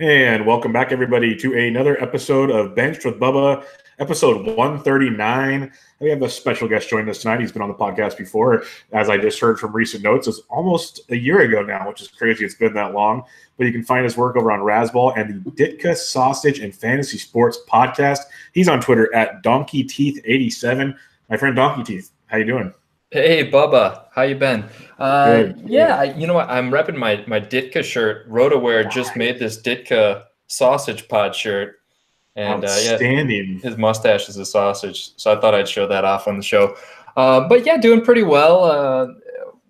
And welcome back, everybody, to another episode of Benched with Bubba, episode 139. We have a special guest joining us tonight. He's been on the podcast before. As I just heard from recent notes, it's almost a year ago now, which is crazy. It's been that long. But you can find his work over on Razzball and the Ditka Sausage and Fantasy Sports podcast. He's on Twitter at DonkeyTeeth87. My friend DonkeyTeeth, how you doing? Hey Bubba, how you been? Good. You know what? I'm repping my Ditka shirt. RotoWare just made this Ditka sausage pod shirt, and Outstanding. his mustache is a sausage, so I thought I'd show that off on the show. But yeah, doing pretty well.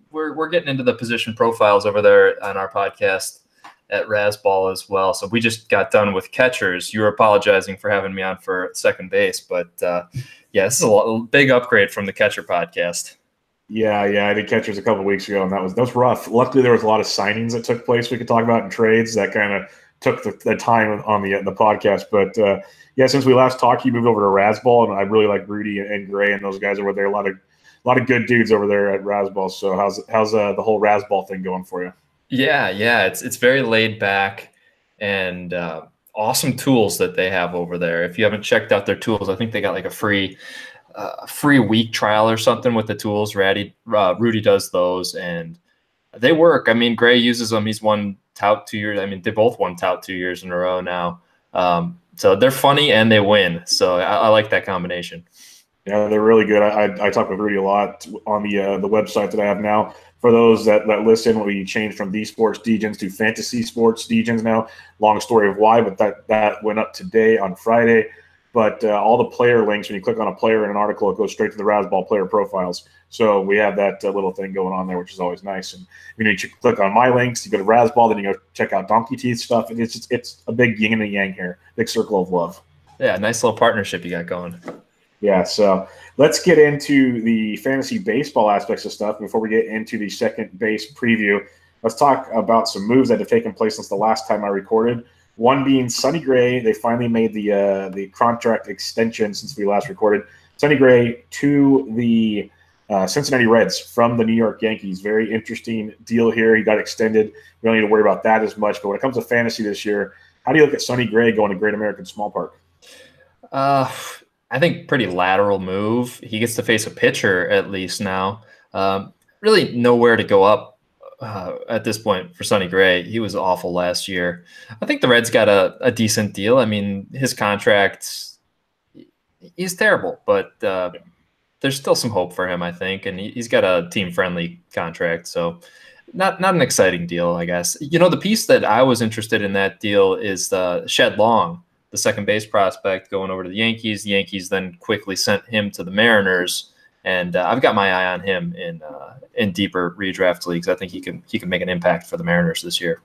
We're getting into the position profiles over there on our podcast at Razzball as well. So we just got done with catchers. You were apologizing for having me on for second base, but yeah, this is a big upgrade from the catcher podcast. Yeah, I did catchers a couple of weeks ago, and that was rough. Luckily, there was a lot of signings that took place we could talk about in trades that kind of took the time on the podcast. But yeah, since we last talked, you moved over to Razzball, and I really like Rudy and Gray and those guys over there. A lot of good dudes over there at Razzball. So how's the whole Razzball thing going for you? Yeah, it's very laid back and awesome tools that they have over there. If you haven't checked out their tools, I think they got like a free week trial or something with the tools. Rudy does those, and they work. I mean, Gray uses them. He's won tout 2 years. I mean, they both won tout 2 years in a row now. So they're funny and they win. So I like that combination. Yeah, they're really good. I talk with Rudy a lot on the website that I have now. For those that listen, we changed from the Sports Degens to Fantasy Sports Degens now. Long story of why, but that went up today on Friday. But all the player links, when you click on a player in an article, it goes straight to the Razzball player profiles. So we have that little thing going on there, which is always nice. And you click on my links, you go to Razzball, then you go check out DonkeyTeeth stuff. And it's a big yin and a yang here, big circle of love. Yeah, nice little partnership you got going. Yeah, so let's get into the fantasy baseball aspects of stuff before we get into the second base preview. Let's talk about some moves that have taken place since the last time I recorded. One being Sonny Gray. They finally made the contract extension since we last recorded. Sonny Gray to the Cincinnati Reds from the New York Yankees. Very interesting deal here. He got extended. We don't need to worry about that as much. But when it comes to fantasy this year, how do you look at Sonny Gray going to Great American Small Park? I think pretty lateral move. He gets to face a pitcher at least now. Really nowhere to go up at this point for Sonny Gray. He was awful last year. I think the Reds got a decent deal. I mean, his contract, he's terrible, but there's still some hope for him, I think. And he's got a team-friendly contract, so not an exciting deal, I guess. You know, the piece that I was interested in that deal is Shed Long, the second base prospect, going over to the Yankees. The Yankees then quickly sent him to the Mariners, and I've got my eye on him in deeper redraft leagues. I think he can make an impact for the Mariners this year.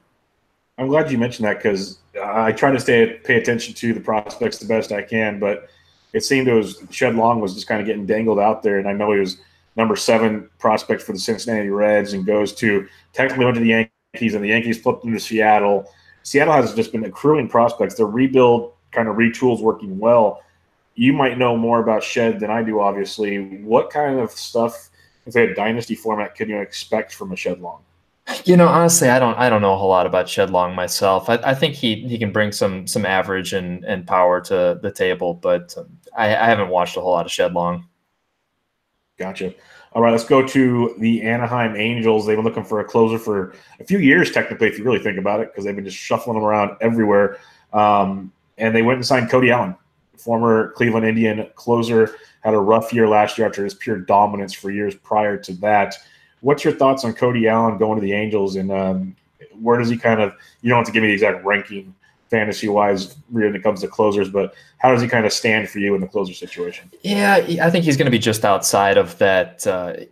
I'm glad you mentioned that because I try to pay attention to the prospects the best I can, but it seemed Shed Long was just kind of getting dangled out there, and I know he was number 7 prospect for the Cincinnati Reds and technically went to the Yankees, and the Yankees flipped him to Seattle. Seattle has just been accruing prospects. Their rebuild kind of retools working well. You might know more about Shed than I do, obviously. What kind of stuff, if they had dynasty format, can you expect from a Shed Long? You know, honestly, I don't know a whole lot about Shed Long myself. I think he can bring some average and power to the table, but I haven't watched a whole lot of Shed Long. Gotcha. All right, let's go to the Anaheim Angels. They've been looking for a closer for a few years, technically, if you really think about it, because they've been just shuffling them around everywhere. And they went and signed Cody Allen, former Cleveland Indian closer, had a rough year last year after his pure dominance for years prior to that. What's your thoughts on Cody Allen going to the Angels, and where does he you don't have to give me the exact ranking fantasy-wise when it comes to closers, but how does he kind of stand for you in the closer situation? Yeah, I think he's going to be just outside of that.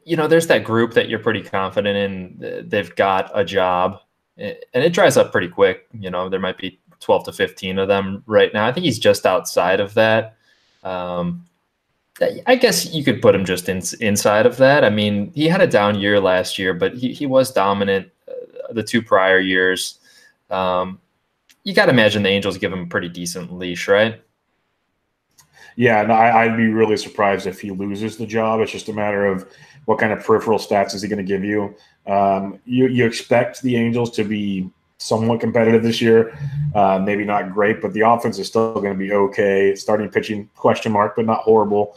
There's that group that you're pretty confident in. They've got a job, and it dries up pretty quick. You know, there might be 12 to 15 of them right now. I think he's just outside of that. I guess you could put him just inside of that. I mean, he had a down year last year, but he was dominant the 2 prior years. You got to imagine the Angels give him a pretty decent leash, right? Yeah, no, I'd be really surprised if he loses the job. It's just a matter of what kind of peripheral stats is he going to give you. You expect the Angels to be somewhat competitive this year. Maybe not great, but the offense is still going to be okay. Starting pitching, question mark, but not horrible.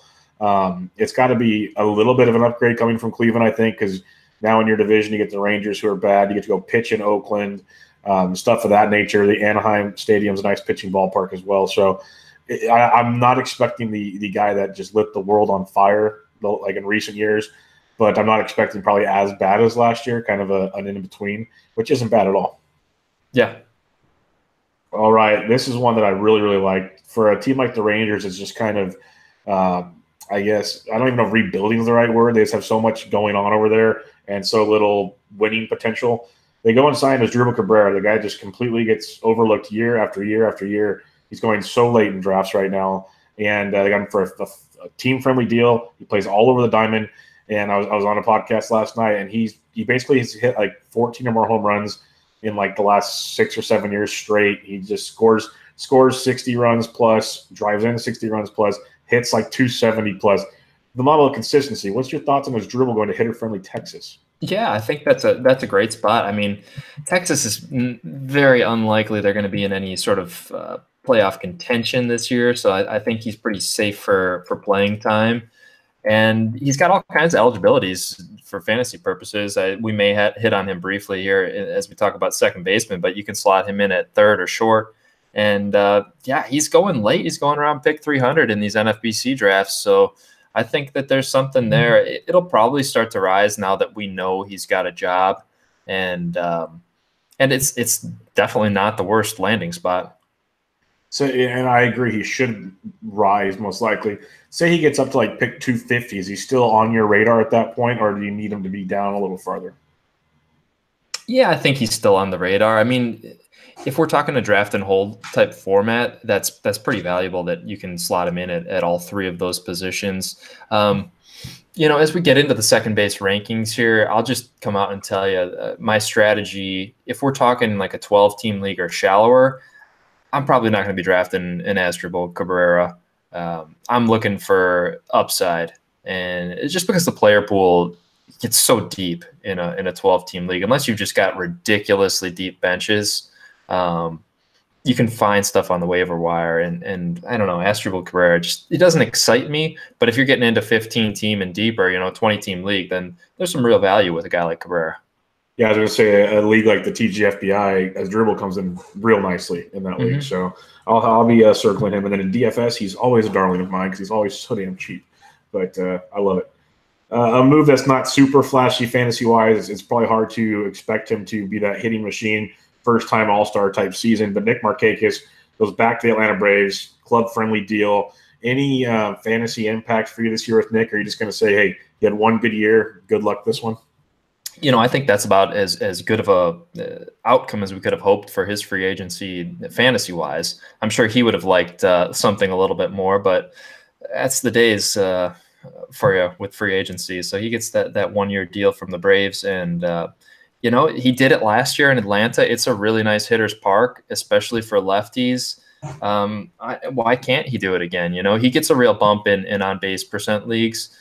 It's got to be a little bit of an upgrade coming from Cleveland, I think, because now in your division you get the Rangers, who are bad. You get to go pitch in Oakland, stuff of that nature. The Anaheim Stadium's a nice pitching ballpark as well. So I'm not expecting the guy that just lit the world on fire like in recent years, but I'm not expecting probably as bad as last year, kind of an in-between, which isn't bad at all. Yeah. All right. This is one that I really, really like. For a team like the Rangers, it's just kind of, I guess, I don't even know if rebuilding is the right word. They just have so much going on over there and so little winning potential. They go and sign Asdrubal Cabrera. The guy just completely gets overlooked year after year after year. He's going so late in drafts right now. And they got him for a team-friendly deal. He plays all over the diamond. And I was on a podcast last night, and he basically has hit like 14 or more home runs in like the last 6 or 7 years straight. He just scores 60 runs plus, drives in 60 runs plus, hits like 270 plus. The model of consistency. What's your thoughts on his dribble going to hitter-friendly Texas? Yeah, I think that's a great spot. I mean, Texas is very unlikely they're going to be in any sort of playoff contention this year, so I think he's pretty safe for playing time. And he's got all kinds of eligibilities for fantasy purposes. We may hit on him briefly here as we talk about second baseman, but you can slot him in at third or short. And yeah, he's going late. He's going around pick 300 in these NFBC drafts. So I think that there's something there. It'll probably start to rise now that we know he's got a job, and it's definitely not the worst landing spot. So, and I agree, he should rise most likely. Say he gets up to like pick 250. Is he still on your radar at that point, or do you need him to be down a little farther? Yeah, I think he's still on the radar. I mean, if we're talking a draft and hold type format, that's pretty valuable that you can slot him in at all three of those positions. As we get into the second base rankings here, I'll just come out and tell you my strategy. If we're talking like a 12-team league or shallower, I'm probably not going to be drafting an Asdrubal Cabrera. I'm looking for upside, and it's just because the player pool gets so deep in a 12-team league. Unless you've just got ridiculously deep benches, you can find stuff on the waiver wire. And I don't know, Asdrubal Cabrera it doesn't excite me. But if you're getting into 15-team and deeper, 20-team league, then there's some real value with a guy like Cabrera. Yeah, I was going to say a league like the TGFBI, Asdrubal comes in real nicely in that league. So I'll be circling him. And then in DFS, he's always a darling of mine because he's always so damn cheap. But I love it. A move that's not super flashy fantasy-wise, it's probably hard to expect him to be that hitting machine, first-time all-star type season. But Nick Markakis goes back to the Atlanta Braves, club-friendly deal. Any fantasy impact for you this year with Nick? Or are you just going to say, hey, you had one good year, good luck this one? I think that's about as good of a outcome as we could have hoped for his free agency fantasy-wise. I'm sure he would have liked something a little bit more, but that's the days for you with free agency. So he gets that one-year deal from the Braves, and he did it last year in Atlanta. It's a really nice hitter's park, especially for lefties. Why can't he do it again? He gets a real bump in on-base percent leagues.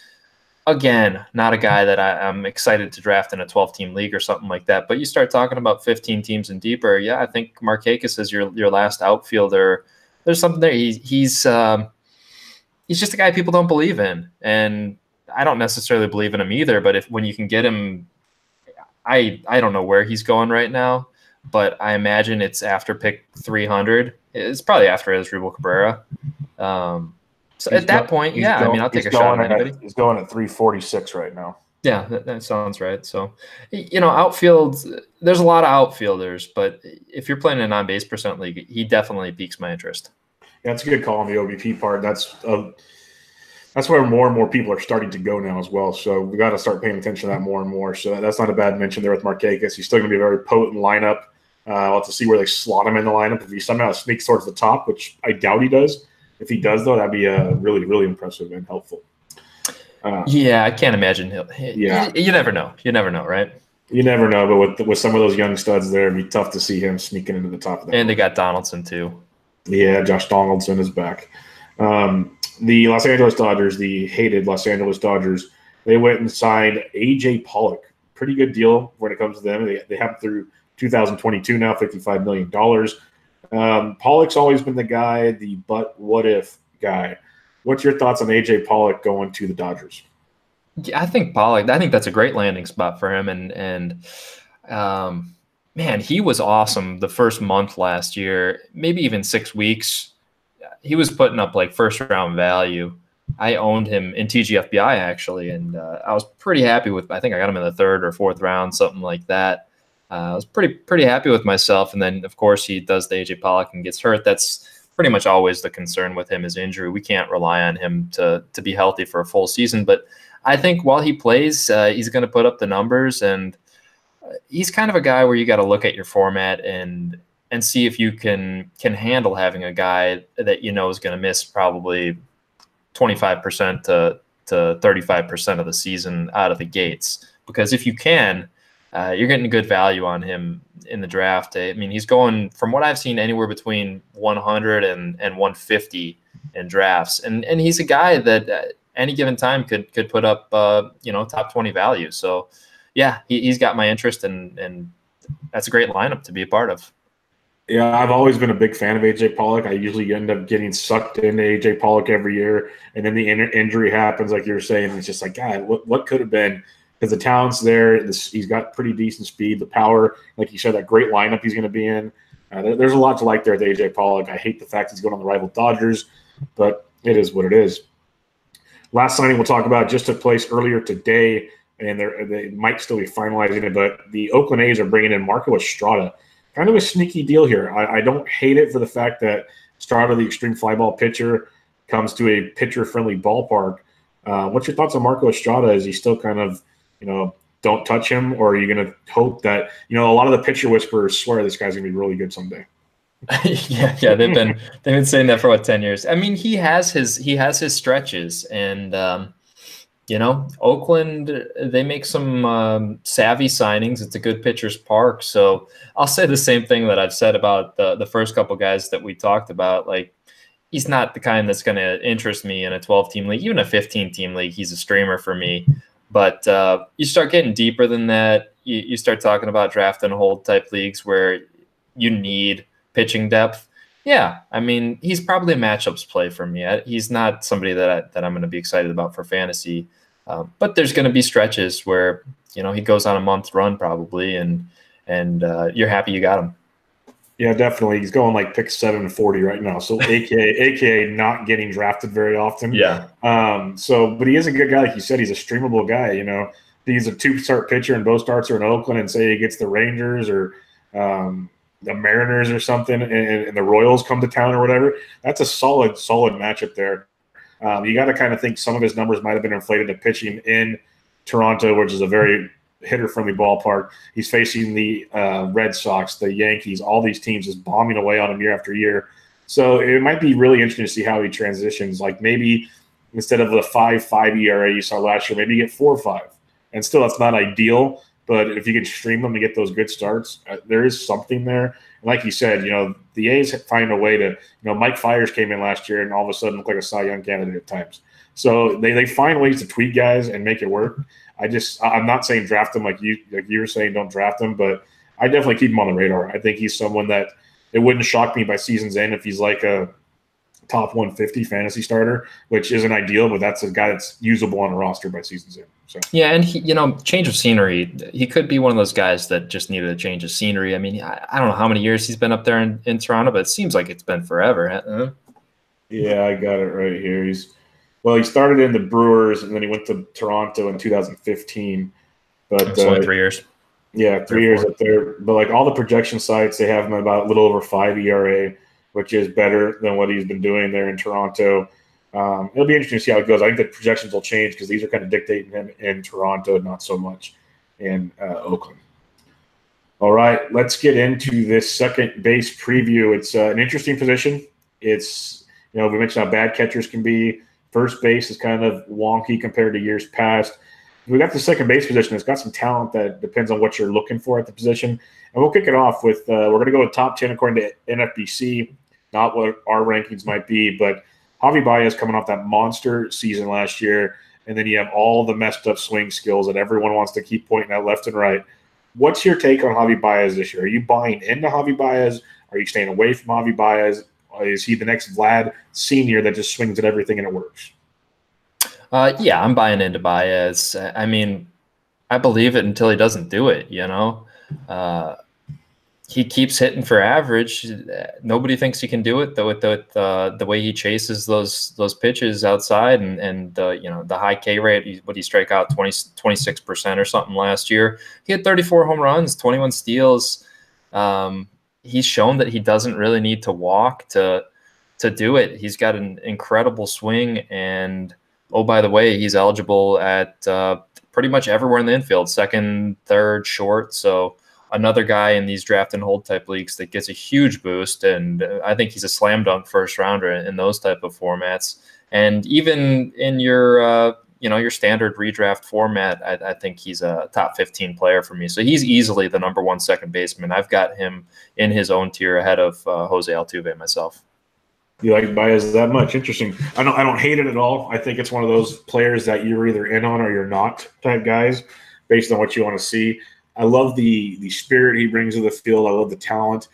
Again, not a guy that I'm excited to draft in a 12-team league or something like that. But you start talking about 15 teams and deeper, yeah, I think Markakis is your last outfielder. There's something there. He's just a guy people don't believe in, and I don't necessarily believe in him either. But when you can get him, I don't know where he's going right now, but I imagine it's after pick 300. It's probably after Asdrubal Cabrera. So at that point, I'll take a shot on anybody. He's going at 346 right now. Yeah, that sounds right. So, outfield, there's a lot of outfielders, but if you're playing an on-base percent league, he definitely piques my interest. Yeah, it's a good call on the OBP part. That's where more and more people are starting to go now as well. So we got to start paying attention to that more and more. So that's not a bad mention there with Markakis. He's still going to be a very potent lineup. We'll have to see where they slot him in the lineup. If he somehow sneaks towards the top, which I doubt he does. If he does, though, that'd be really, really impressive and helpful. Yeah, I can't imagine he'll. Yeah, you never know. You never know, right? You never know, but with some of those young studs there, it'd be tough to see him sneaking into the top of that. And they got Donaldson too. Yeah, Josh Donaldson is back. The Los Angeles Dodgers, the hated Los Angeles Dodgers, they went and signed A.J. Pollock. Pretty good deal when it comes to them. They have him through 2022 now, $55 million. Pollock's always been the guy, the but what if guy. What's your thoughts on A.J. Pollock going to the Dodgers? Yeah, I think Pollock. I think that's a great landing spot for him, and man, he was awesome the first month last year, maybe even 6 weeks. He was putting up like first round value. I owned him in TGFBI actually, and I was pretty happy with. I think I got him in the third or fourth round, something like that. I was pretty happy with myself. And then of course he does the AJ Pollock and gets hurt. That's pretty much always the concern with him is injury. We can't rely on him to be healthy for a full season. But I think while he plays, he's going to put up the numbers, and he's kind of a guy where you got to look at your format and see if you can handle having a guy that you know is going to miss probably 25% to 35% of the season out of the gates. Because if you can, you're getting good value on him in the draft. I mean, he's going, from what I've seen, anywhere between 100 and 150 in drafts, and he's a guy that at any given time could put up top 20 value. So yeah, he's got my interest, and that's a great lineup to be a part of. Yeah, I've always been a big fan of A.J. Pollock. I usually end up getting sucked into A.J. Pollock every year, and then the injury happens, like you were saying. It's just like, God, what could have been? Because the talent's there. He's got pretty decent speed, the power. Like you said, that great lineup he's going to be in. There's a lot to like there with A.J. Pollock. I hate the fact he's going on the rival Dodgers, but it is what it is. Last signing we'll talk about just took place earlier today, and they might still be finalizing it, but the Oakland A's are bringing in Marco Estrada. Kind of a sneaky deal here. I don't hate it for the fact that Estrada, the extreme fly ball pitcher, comes to a pitcher-friendly ballpark. What's your thoughts on Marco Estrada? Is he still kind of, don't touch him, or are you going to hope that, a lot of the pitcher whisperers swear this guy's going to be really good someday? yeah, they've been saying that for 10 years. I mean, he has his stretches, and Oakland, they make some savvy signings. It's a good pitcher's park. So I'll say the same thing that I've said about the first couple guys that we talked about. Like, he's not the kind that's going to interest me in a 12-team league, even a 15-team league. He's a streamer for me. But you start getting deeper than that. You start talking about draft and hold type leagues where you need pitching depth. Yeah, I mean, he's probably a matchups play for me. He's not somebody that I'm going to be excited about for fantasy. But there's going to be stretches where, he goes on a month run probably, and you're happy you got him. Yeah, definitely. He's going like pick 740 right now. So AKA not getting drafted very often. Yeah. But he is a good guy. Like you said, he's a streamable guy. He's a 2-start pitcher and both starts are in Oakland, and say he gets the Rangers or the Mariners or something, and the Royals come to town or whatever. That's a solid matchup there. You got to kind of think some of his numbers might have been inflated to pitching in Toronto, which is a very hitter-friendly ballpark. He's facing the Red Sox, the Yankees, all these teams just bombing away on him year after year. So it might be really interesting to see how he transitions. Like maybe instead of the 5.5 ERA you saw last year, maybe you get 4.5. And still, that's not ideal. But if you can stream them and get those good starts, there is something there. And like you said, the A's find a way to, Mike Fiers came in last year and all of a sudden looked like a Cy Young candidate at times. So they find ways to tweak guys and make it work. I'm not saying draft him like you were saying, don't draft him, but I definitely keep him on the radar. I think he's someone that it wouldn't shock me by season's end if he's like a top 150 fantasy starter, which isn't ideal, but that's a guy that's usable on a roster by season's end. So yeah, and he, change of scenery. He could be one of those guys that just needed a change of scenery. I mean, I don't know how many years he's been up there in Toronto, but it seems like it's been forever. Yeah, I got it right here. He started in the Brewers, and then he went to Toronto in 2015. But it's only 3 years. Yeah, 3 years up there. But like all the projection sites, they have him about a little over 5 ERA, which is better than what he's been doing there in Toronto. It'll be interesting to see how it goes. I think the projections will change because these are kind of dictating him in Toronto, not so much in Oakland. All right, let's get into this second base preview. It's an interesting position. It's, we mentioned how bad catchers can be. First base is kind of wonky compared to years past. We got the second base position. It's got some talent that depends on what you're looking for at the position. And we'll kick it off with we're going to go with top 10 according to NFBC, not what our rankings might be, but Javi Baez coming off that monster season last year, and then you have all the messed up swing skills that everyone wants to keep pointing at left and right. What's your take on Javi Baez this year? Are you buying into Javi Baez? Are you staying away from Javi Baez? Is he the next Vlad Senior that just swings at everything and it works? Yeah, I'm buying into Baez. I mean, I believe it until he doesn't do it, you know? He keeps hitting for average. Nobody thinks he can do it though with the way he chases those pitches outside and the high K rate. What he strike out 26% or something last year. He had 34 home runs, 21 steals. He's shown that he doesn't really need to walk to do it. He's got an incredible swing, and oh, by the way, he's eligible at pretty much everywhere in the infield, second, third, short. So another guy in these draft and hold type leagues that gets a huge boost. And I think he's a slam dunk first rounder in those type of formats. And even in your, your standard redraft format, I think he's a top 15 player for me. So he's easily the number one second baseman. I've got him in his own tier ahead of Jose Altuve myself. You like Baez that much? Interesting. I don't hate it at all. I think it's one of those players that you're either in on or you're not type guys based on what you want to see. I love the spirit he brings to the field. I love the talent.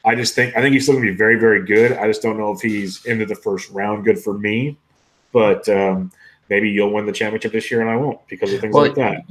I think he's still going to be very, very good. I just don't know if he's into the first round good for me. But maybe you'll win the championship this year and I won't because of things like that.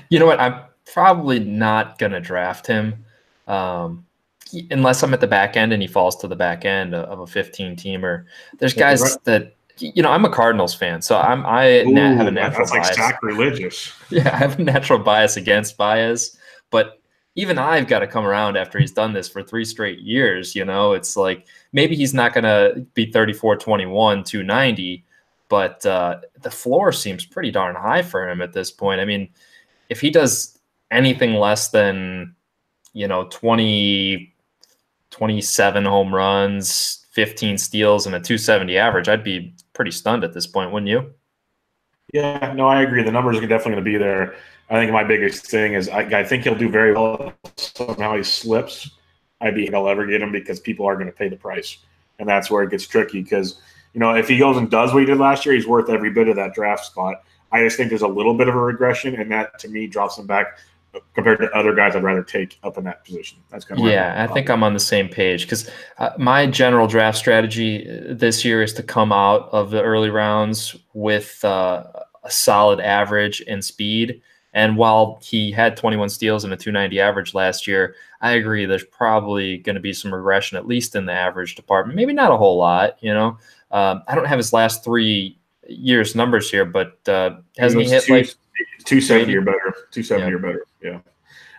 You know what? I'm probably not going to draft him unless I'm at the back end and he falls to the back end of a 15-teamer. There's guys that – I'm a Cardinals fan, so I have a natural bias. That's like sacrilegious. Yeah, I have a natural bias against Baez. But even I've got to come around after he's done this for 3 straight years. It's like maybe he's not going to be 34, 21, 290, but the floor seems pretty darn high for him at this point. I mean, if he does anything less than, 27 home runs, 15 steals, and a 270 average, I'd be pretty stunned at this point, wouldn't you? Yeah, no, I agree. The numbers are definitely going to be there. I think my biggest thing is I think he'll do very well if somehow he slips. I'll ever get him because people are going to pay the price. And that's where it gets tricky because, if he goes and does what he did last year, he's worth every bit of that draft spot. I just think there's a little bit of a regression, and that, to me, drops him back compared to other guys I'd rather take up in that position. That's kind of I think I'm on the same page because my general draft strategy this year is to come out of the early rounds with a solid average and speed. And while he had 21 steals and a 290 average last year, I agree there's probably going to be some regression, at least in the average department. Maybe not a whole lot, I don't have his last 3 years numbers here, but hasn't he hit like 270 or better? 270 or better, yeah.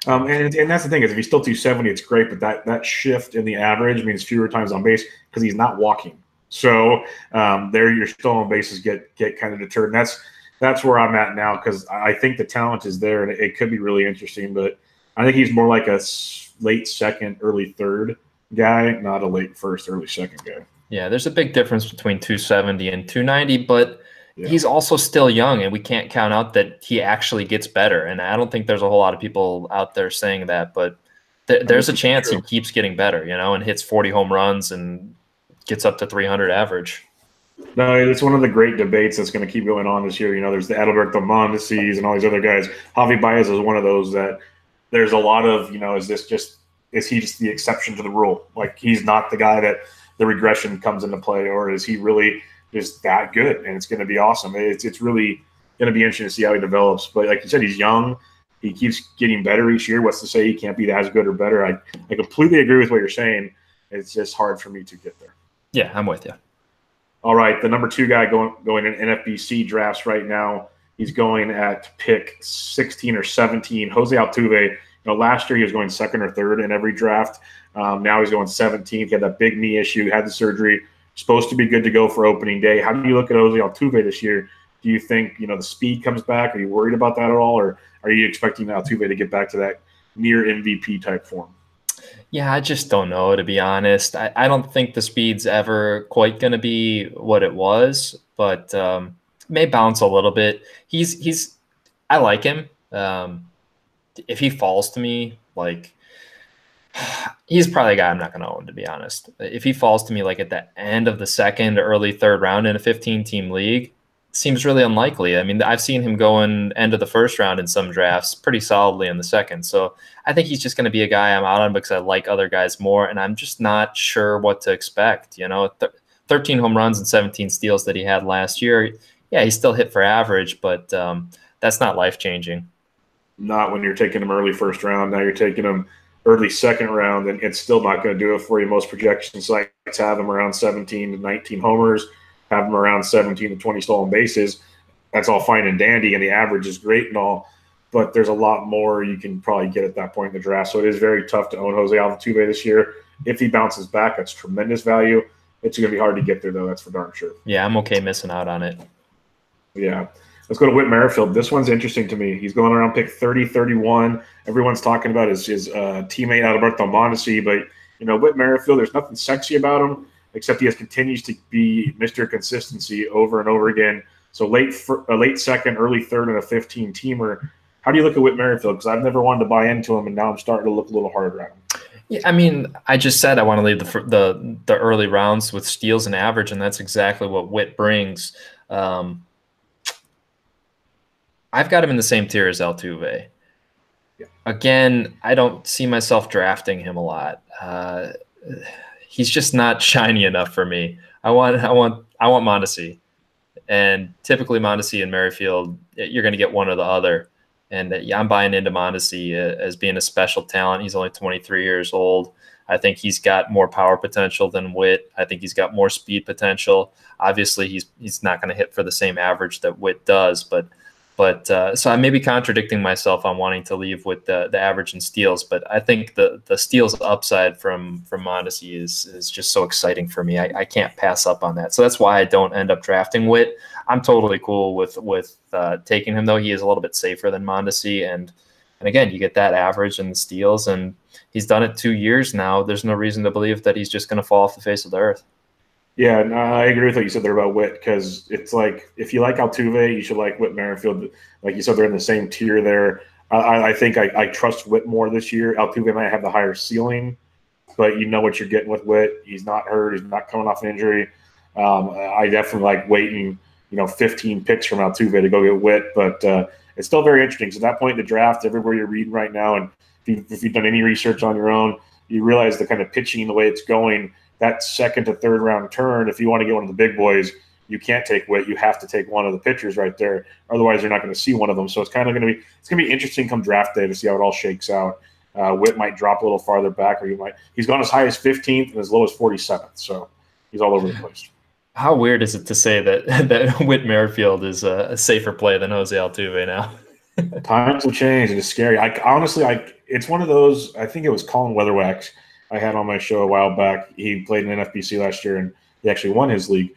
And that's the thing is if he's still 270, it's great, but that shift in the average means fewer times on base because he's not walking. So there your stolen bases get kind of deterred. And that's where I'm at now because I think the talent is there and it could be really interesting. But I think he's more like a late second, early third guy, not a late first, early second guy. Yeah, there's a big difference between 270 and 290, but he's also still young, and we can't count out that he actually gets better. And I don't think there's a whole lot of people out there saying that, but there's a chance he keeps getting better, and hits 40 home runs and gets up to 300 average. No, it's one of the great debates that's going to keep going on this year. There's the Adalberto Mondesi's and all these other guys. Javi Baez is one of those that there's a lot of, is he just the exception to the rule? Like he's not the guy that the regression comes into play, or is he really just that good? And it's going to be awesome. It's really going to be interesting to see how he develops. But like you said, he's young. He keeps getting better each year. What's to say he can't be as good or better? I completely agree with what you're saying. It's just hard for me to get there. Yeah, I'm with you. All right, the number 2 guy going in NFBC drafts right now, he's going at pick 16 or 17. Jose Altuve. Last year he was going second or third in every draft. Now he's going 17th. He had that big knee issue, had the surgery. Supposed to be good to go for opening day. How do you look at Jose Altuve this year? Do you think the speed comes back? Are you worried about that at all, or are you expecting Altuve to get back to that near MVP type form? Yeah, I just don't know, to be honest. I don't think the speed's ever quite going to be what it was, but may bounce a little bit. I like him. If he falls to me, he's probably a guy I'm not going to own, to be honest. If he falls to me at the end of the second, early third round in a 15-team league, seems really unlikely. I mean, I've seen him going end of the first round in some drafts pretty solidly in the second. So I think he's just going to be a guy I'm out on because I like other guys more, and I'm just not sure what to expect. 13 home runs and 17 steals that he had last year. Yeah, he still hit for average, but that's not life-changing. Not when you're taking him early first round. Now you're taking him early second round, and it's still not going to do it for you. Most projection sites have him around 17 to 19 homers, have him around 17 to 20 stolen bases. That's all fine and dandy, and the average is great and all, but there's a lot more you can probably get at that point in the draft. So it is very tough to own Jose Altuve this year. If he bounces back, that's tremendous value. It's going to be hard to get there, though. That's for darn sure. Yeah, I'm okay missing out on it. Yeah. Let's go to Whit Merrifield. This one's interesting to me. He's going around pick 30, 31. Everyone's talking about his teammate Alberto Mondesi, but Whit Merrifield, there's nothing sexy about him except he continues to be Mr. Consistency over and over again. So late second, early third, and a 15-teamer. How do you look at Whit Merrifield? Because I've never wanted to buy into him, and now I'm starting to look a little harder at him. Yeah, I mean, I just said I want to lead the early rounds with steals and average, and that's exactly what Whit brings. I've got him in the same tier as Altuve. Yeah. Again, I don't see myself drafting him a lot. He's just not shiny enough for me. I want Mondesi, and typically Mondesi and Merrifield, you're going to get one or the other. And I'm buying into Mondesi as being a special talent. He's only 23 years old. I think he's got more power potential than Whit. I think he's got more speed potential. Obviously, he's not going to hit for the same average that Whit does, but so I may be contradicting myself on wanting to leave with the average and steals, but I think the steals upside from Mondesi is just so exciting for me. I can't pass up on that. So that's why I don't end up drafting Whit. I'm totally cool with taking him, though. He is a little bit safer than Mondesi, and again, you get that average and the steals, and he's done it 2 years now. There's no reason to believe that he's just going to fall off the face of the earth. Yeah, no, I agree with what you said there about Whit, because it's like if you like Altuve, you should like Whit Merrifield. Like you said, they're in the same tier there. I think I trust Whit more this year. Altuve might have the higher ceiling, but you know what you're getting with Whit. He's not hurt. He's not coming off an injury. I definitely like waiting, 15 picks from Altuve to go get Whit, but it's still very interesting. So at that point in the draft, everywhere you're reading right now, and if you've done any research on your own, you realize the kind of pitching, the way it's going, that second to third round turn, if you want to get one of the big boys, you can't take Whit. You have to take one of the pitchers right there. Otherwise, you're not going to see one of them. So it's kind of going to be interesting come draft day to see how it all shakes out. Whit might drop a little farther back, or he's gone as high as 15th and as low as 47th. So he's all over the place. How weird is it to say that Whit Merrifield is a safer play than Jose Altuve now? Times have changed. It is scary. Honestly, it's one of those. I think it was Colin Weatherwax I had on my show a while back. He played in NFBC last year, and he actually won his league.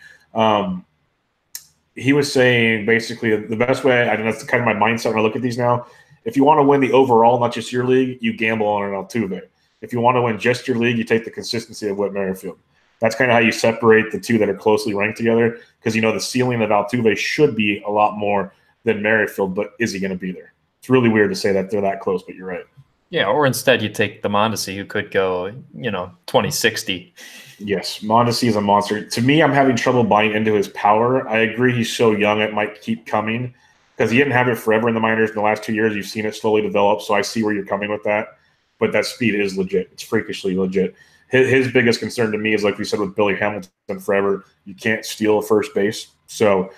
He was saying basically the best way, and that's kind of my mindset when I look at these now, if you want to win the overall, not just your league, you gamble on an Altuve. If you want to win just your league, you take the consistency of Whit Merrifield. That's kind of how you separate the two that are closely ranked together, because the ceiling of Altuve should be a lot more than Merrifield, but is he going to be there? It's really weird to say that they're that close, but you're right. Yeah, or instead you take the Mondesi, who could go, 2060. Yes, Mondesi is a monster. To me, I'm having trouble buying into his power. I agree he's so young it might keep coming, because he didn't have it forever in the minors. In the last 2 years, you've seen it slowly develop, so I see where you're coming with that. But that speed is legit. It's freakishly legit. His biggest concern to me is, like we said with Billy Hamilton forever, you can't steal a first base. So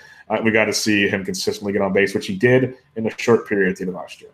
we got to see him consistently get on base, which he did in a short period at the end of last year.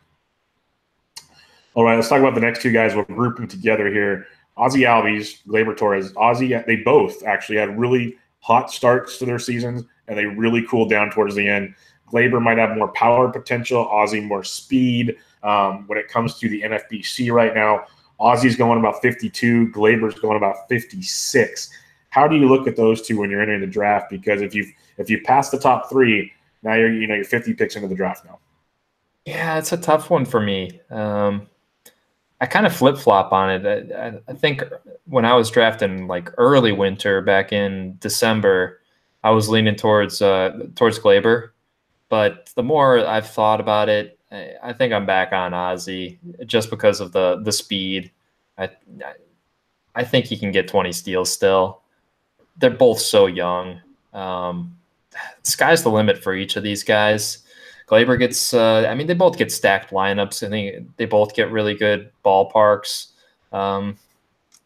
All right, let's talk about the next two guys. We'll group them together here. Ozzy Albies, Gleyber Torres. Ozzy, they both actually had really hot starts to their seasons, and they really cooled down towards the end. Gleyber might have more power potential. Ozzy more speed. When it comes to the NFBC right now, Ozzy's going about 52. Gleyber's going about 56. How do you look at those two when you're entering the draft? Because if you pass the top three, now you're 50 picks into the draft now. Yeah, it's a tough one for me. I kind of flip-flop on it. I think when I was drafting like early winter back in December, I was leaning towards Gleyber. But the more I've thought about it, I think I'm back on Ozzy just because of the speed. I think he can get 20 steals still. They're both so young. sky's the limit for each of these guys. Glaber gets, I mean, they both get stacked lineups. I think they both get really good ballparks.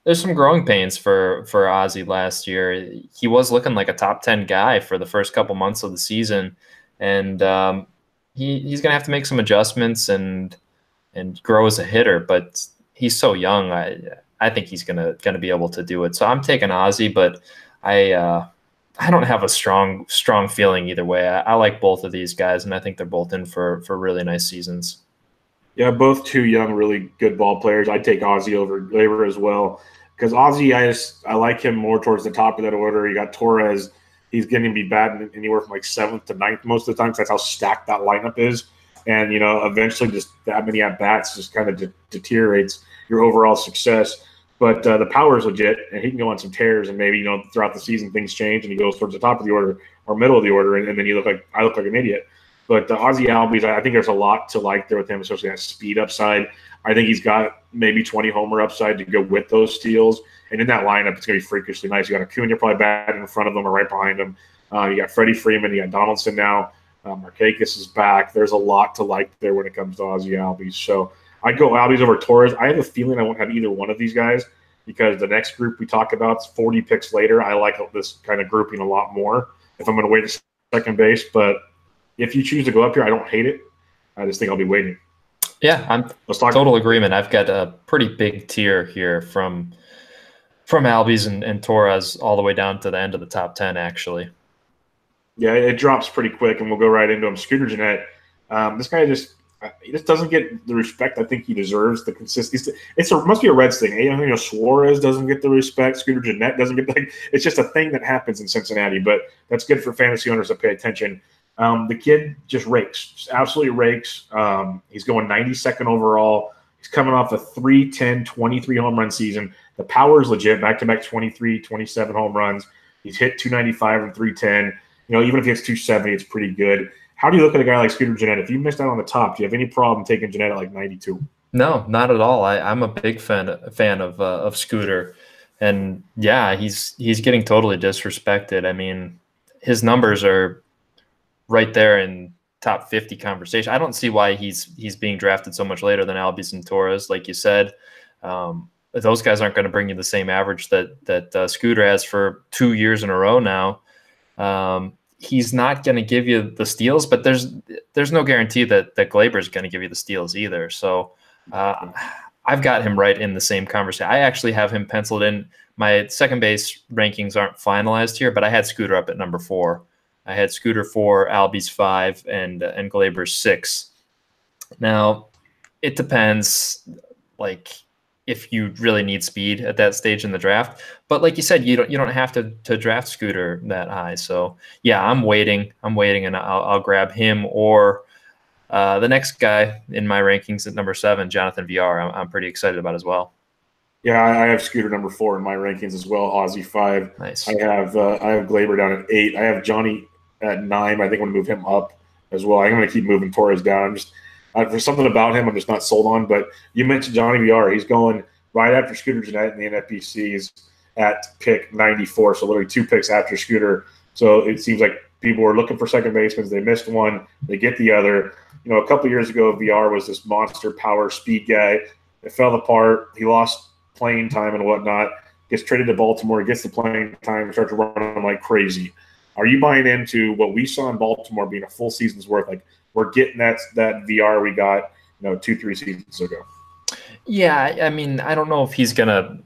There's some growing pains for Ozzy last year. He was looking like a top 10 guy for the first couple months of the season, and he's going to have to make some adjustments and grow as a hitter. But he's so young. I think he's gonna be able to do it. So I'm taking Ozzy, but I don't have a strong feeling either way. I like both of these guys, and I think they're both in for really nice seasons. Yeah, both two young, really good ball players. I'd take Ozzy over Glaber as well, because Ozzy, I like him more towards the top of that order. You got Torres. He's going to be batting anywhere from like 7th to 9th most of the time, because that's how stacked that lineup is. And, eventually just that many at-bats just kind of deteriorates your overall success. But the power is legit, and he can go on some tears, and maybe, throughout the season things change, and he goes towards the top of the order or middle of the order, and then I look like an idiot. But Ozzy Albies, I think there's a lot to like there with him, especially that speed upside. I think he's got maybe 20 homer upside to go with those steals. And in that lineup, it's going to be freakishly nice. You got Acuna probably batting in front of them or right behind him. You got Freddie Freeman. You got Donaldson now. Markakis is back. There's a lot to like there when it comes to Ozzy Albies. So I'd go Albies over Torres. I have a feeling I won't have either one of these guys, because the next group we talk about is 40 picks later. I like this kind of grouping a lot more if I'm going to wait to second base. But if you choose to go up here, I don't hate it. I just think I'll be waiting. Yeah, I'm total agreement. I've got a pretty big tier here from Albies and Torres all the way down to the end of the top 10, actually. Yeah, it drops pretty quick, and we'll go right into him. Scooter Gennett. This guy just doesn't get the respect I think he deserves. The consistency. It must be a Reds thing. Suarez doesn't get the respect. Scooter Gennett doesn't get it's just a thing that happens in Cincinnati. But that's good for fantasy owners to pay attention. The kid just rakes, just absolutely rakes. He's going 92nd overall. He's coming off a 3-10, 23 home run season. The power is legit, back-to-back 23, 27 home runs. He's hit 295 and 310. Even if he hits 270, it's pretty good. How do you look at a guy like Scooter Gennett? If you missed out on the top, do you have any problem taking Gennett at like 92? No, not at all. I'm a big fan of Scooter. And, yeah, he's getting totally disrespected. I mean, his numbers are right there in top 50 conversation. I don't see why he's being drafted so much later than Albies and Torres, like you said. Those guys aren't going to bring you the same average that Scooter has for 2 years in a row now. He's not going to give you the steals, but there's no guarantee that Glaber is going to give you the steals either. So I've got him right in the same conversation. I actually have him penciled in. My second base rankings aren't finalized here, but I had Scooter up at number 4. I had Scooter 4, Albies 5, and Glaber 6. Now, it depends, like, if you really need speed at that stage in the draft. But like you said, you don't have to draft Scooter that high. So yeah, I'm waiting, and I'll grab him or the next guy in my rankings at number 7, Jonathan VR. I'm pretty excited about as well. Yeah, I have Scooter number 4 in my rankings as well. Ozzy 5. Nice. I have Glaber down at 8. I have Johnny at 9. I think I'm going to move him up as well. I'm going to keep moving Torres down. There's something about him I'm just not sold on. But you mentioned Johnny VR. He's going right after Scooter Gennett in the NFBCs at pick 94. So literally 2 picks after Scooter. So it seems like people were looking for second basemen. They missed one. They get the other. A couple years ago, VR was this monster power speed guy. It fell apart. He lost playing time and whatnot. Gets traded to Baltimore. Gets the playing time and starts running them like crazy. Are you buying into what we saw in Baltimore being a full season's worth? Like, we're getting that VR we got, 2-3 seasons ago. Yeah, I mean, I don't know if he's gonna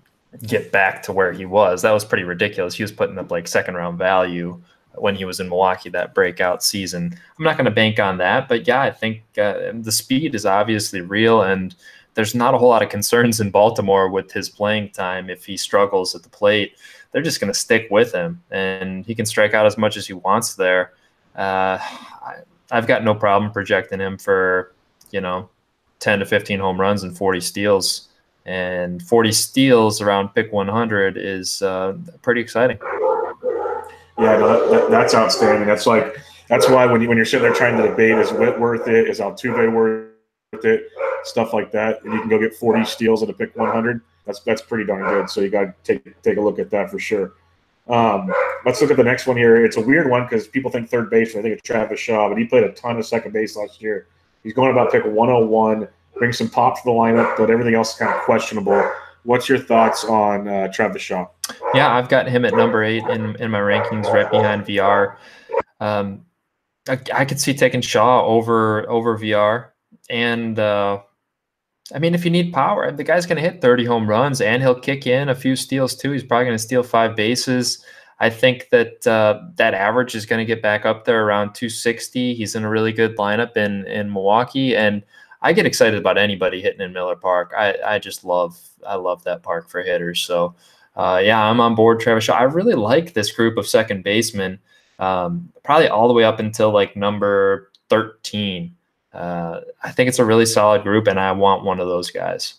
get back to where he was. That was pretty ridiculous. He was putting up like second-round value when he was in Milwaukee, that breakout season. I'm not going to bank on that, but yeah, I think the speed is obviously real, and there's not a whole lot of concerns in Baltimore with his playing time. If he struggles at the plate, they're just going to stick with him, and he can strike out as much as he wants there. I've got no problem projecting him for, 10 to 15 home runs and 40 steals. And 40 steals around pick 100 is pretty exciting. Yeah, no, that's outstanding. That's why when you're sitting there trying to debate, is Witt worth it? Is Altuve worth it? Stuff like that. And you can go get 40 steals at a pick 100. That's pretty darn good. So you got to take a look at that for sure. Let's look at the next one here. It's a weird one because people think third base. I think it's Travis Shaw, but he played a ton of second base last year. He's going about pick 101, bring some pop to the lineup, but everything else is kind of questionable. What's your thoughts on Travis Shaw? Yeah, I've got him at number 8 in my rankings, right behind VR. I could see taking Shaw over VR. And, I mean, if you need power, the guy's going to hit 30 home runs, and he'll kick in a few steals too. He's probably going to steal 5 bases. I think that that average is going to get back up there around 260. He's in a really good lineup in Milwaukee, and I get excited about anybody hitting in Miller Park. I love that park for hitters. So, yeah, I'm on board Travis Shaw. I really like this group of second basemen, probably all the way up until like number 13. I think it's a really solid group, and I want one of those guys.